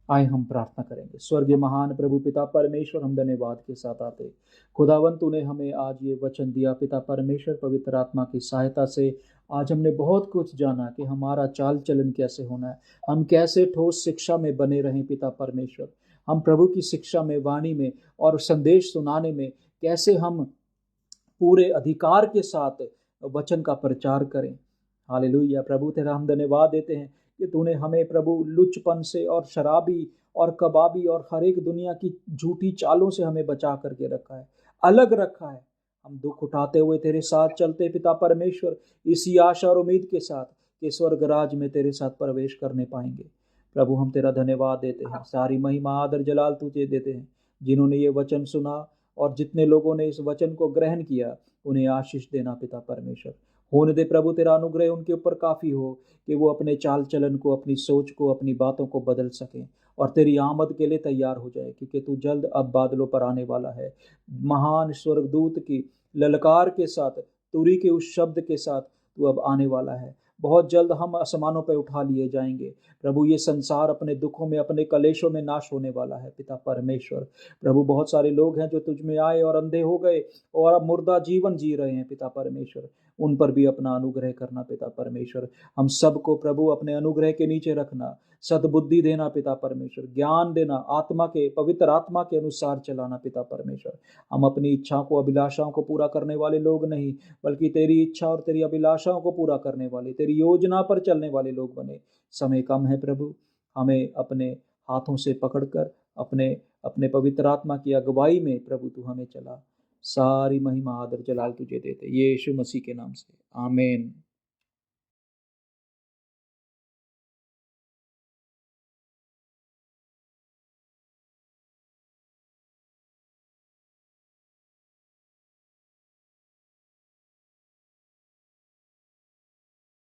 आए हम प्रार्थना करेंगे। स्वर्गीय महान प्रभु पिता परमेश्वर, हम धन्यवाद के साथ आते, खुदावंत तूने हमें आज ये वचन दिया पिता परमेश्वर, पवित्र आत्मा की सहायता से आज हमने बहुत कुछ जाना कि हमारा चाल चलन कैसे होना है, हम कैसे ठोस शिक्षा में बने रहें पिता परमेश्वर। हम प्रभु की शिक्षा में, वाणी में और संदेश सुनाने में कैसे हम पूरे अधिकार के साथ वचन का प्रचार करें। हालेलुया। प्रभु तेरा हम धन्यवाद देते हैं कि तूने हमें प्रभु लुचपन से और शराबी और कबाबी और हर एक दुनिया की झूठी चालों से हमें बचा करके रखा है, अलग रखा है। हम दुख उठाते हुए तेरे साथ चलते पिता परमेश्वर, इसी आशा और उम्मीद के साथ कि स्वर्ग राज में तेरे साथ प्रवेश करने पाएंगे। प्रभु हम तेरा धन्यवाद देते हैं, सारी महिमा आदर जलाल तुझे देते हैं। जिन्होंने ये वचन सुना और जितने लोगों ने इस वचन को ग्रहण किया, उन्हें आशीष देना पिता परमेश्वर। होने दे प्रभु तेरा अनुग्रह उनके ऊपर काफ़ी हो कि वो अपने चाल चलन को, अपनी सोच को, अपनी बातों को बदल सकें और तेरी आमद के लिए तैयार हो जाए, क्योंकि तू जल्द अब बादलों पर आने वाला है। महान स्वर्गदूत की ललकार के साथ, तुरी के उस शब्द के साथ तू अब आने वाला है। बहुत जल्द हम आसमानों पर उठा लिए जाएंगे प्रभु। ये संसार अपने दुखों में, अपने कलेशों में नाश होने वाला है पिता परमेश्वर। प्रभु बहुत सारे लोग हैं जो तुझ में आए और अंधे हो गए और अब मुर्दा जीवन जी रहे हैं पिता परमेश्वर। उन पर भी अपना अनुग्रह करना पिता परमेश्वर। हम सबको प्रभु अपने अनुग्रह के नीचे रखना, सद्बुद्धि देना पिता परमेश्वर, ज्ञान देना, आत्मा के, पवित्र आत्मा के अनुसार चलाना पिता परमेश्वर। हम अपनी इच्छाओं को, अभिलाषाओं को पूरा करने वाले लोग नहीं, बल्कि तेरी इच्छा और तेरी अभिलाषाओं को पूरा करने वाले, तेरी योजना पर चलने वाले लोग बने। समय कम है प्रभु, हमें अपने हाथों से पकड़कर अपने पवित्र आत्मा की अगुवाई में प्रभु तू हमें चला। सारी महिमा आदर जलाल तुझे देते, यीशु मसीह के नाम से, आमीन।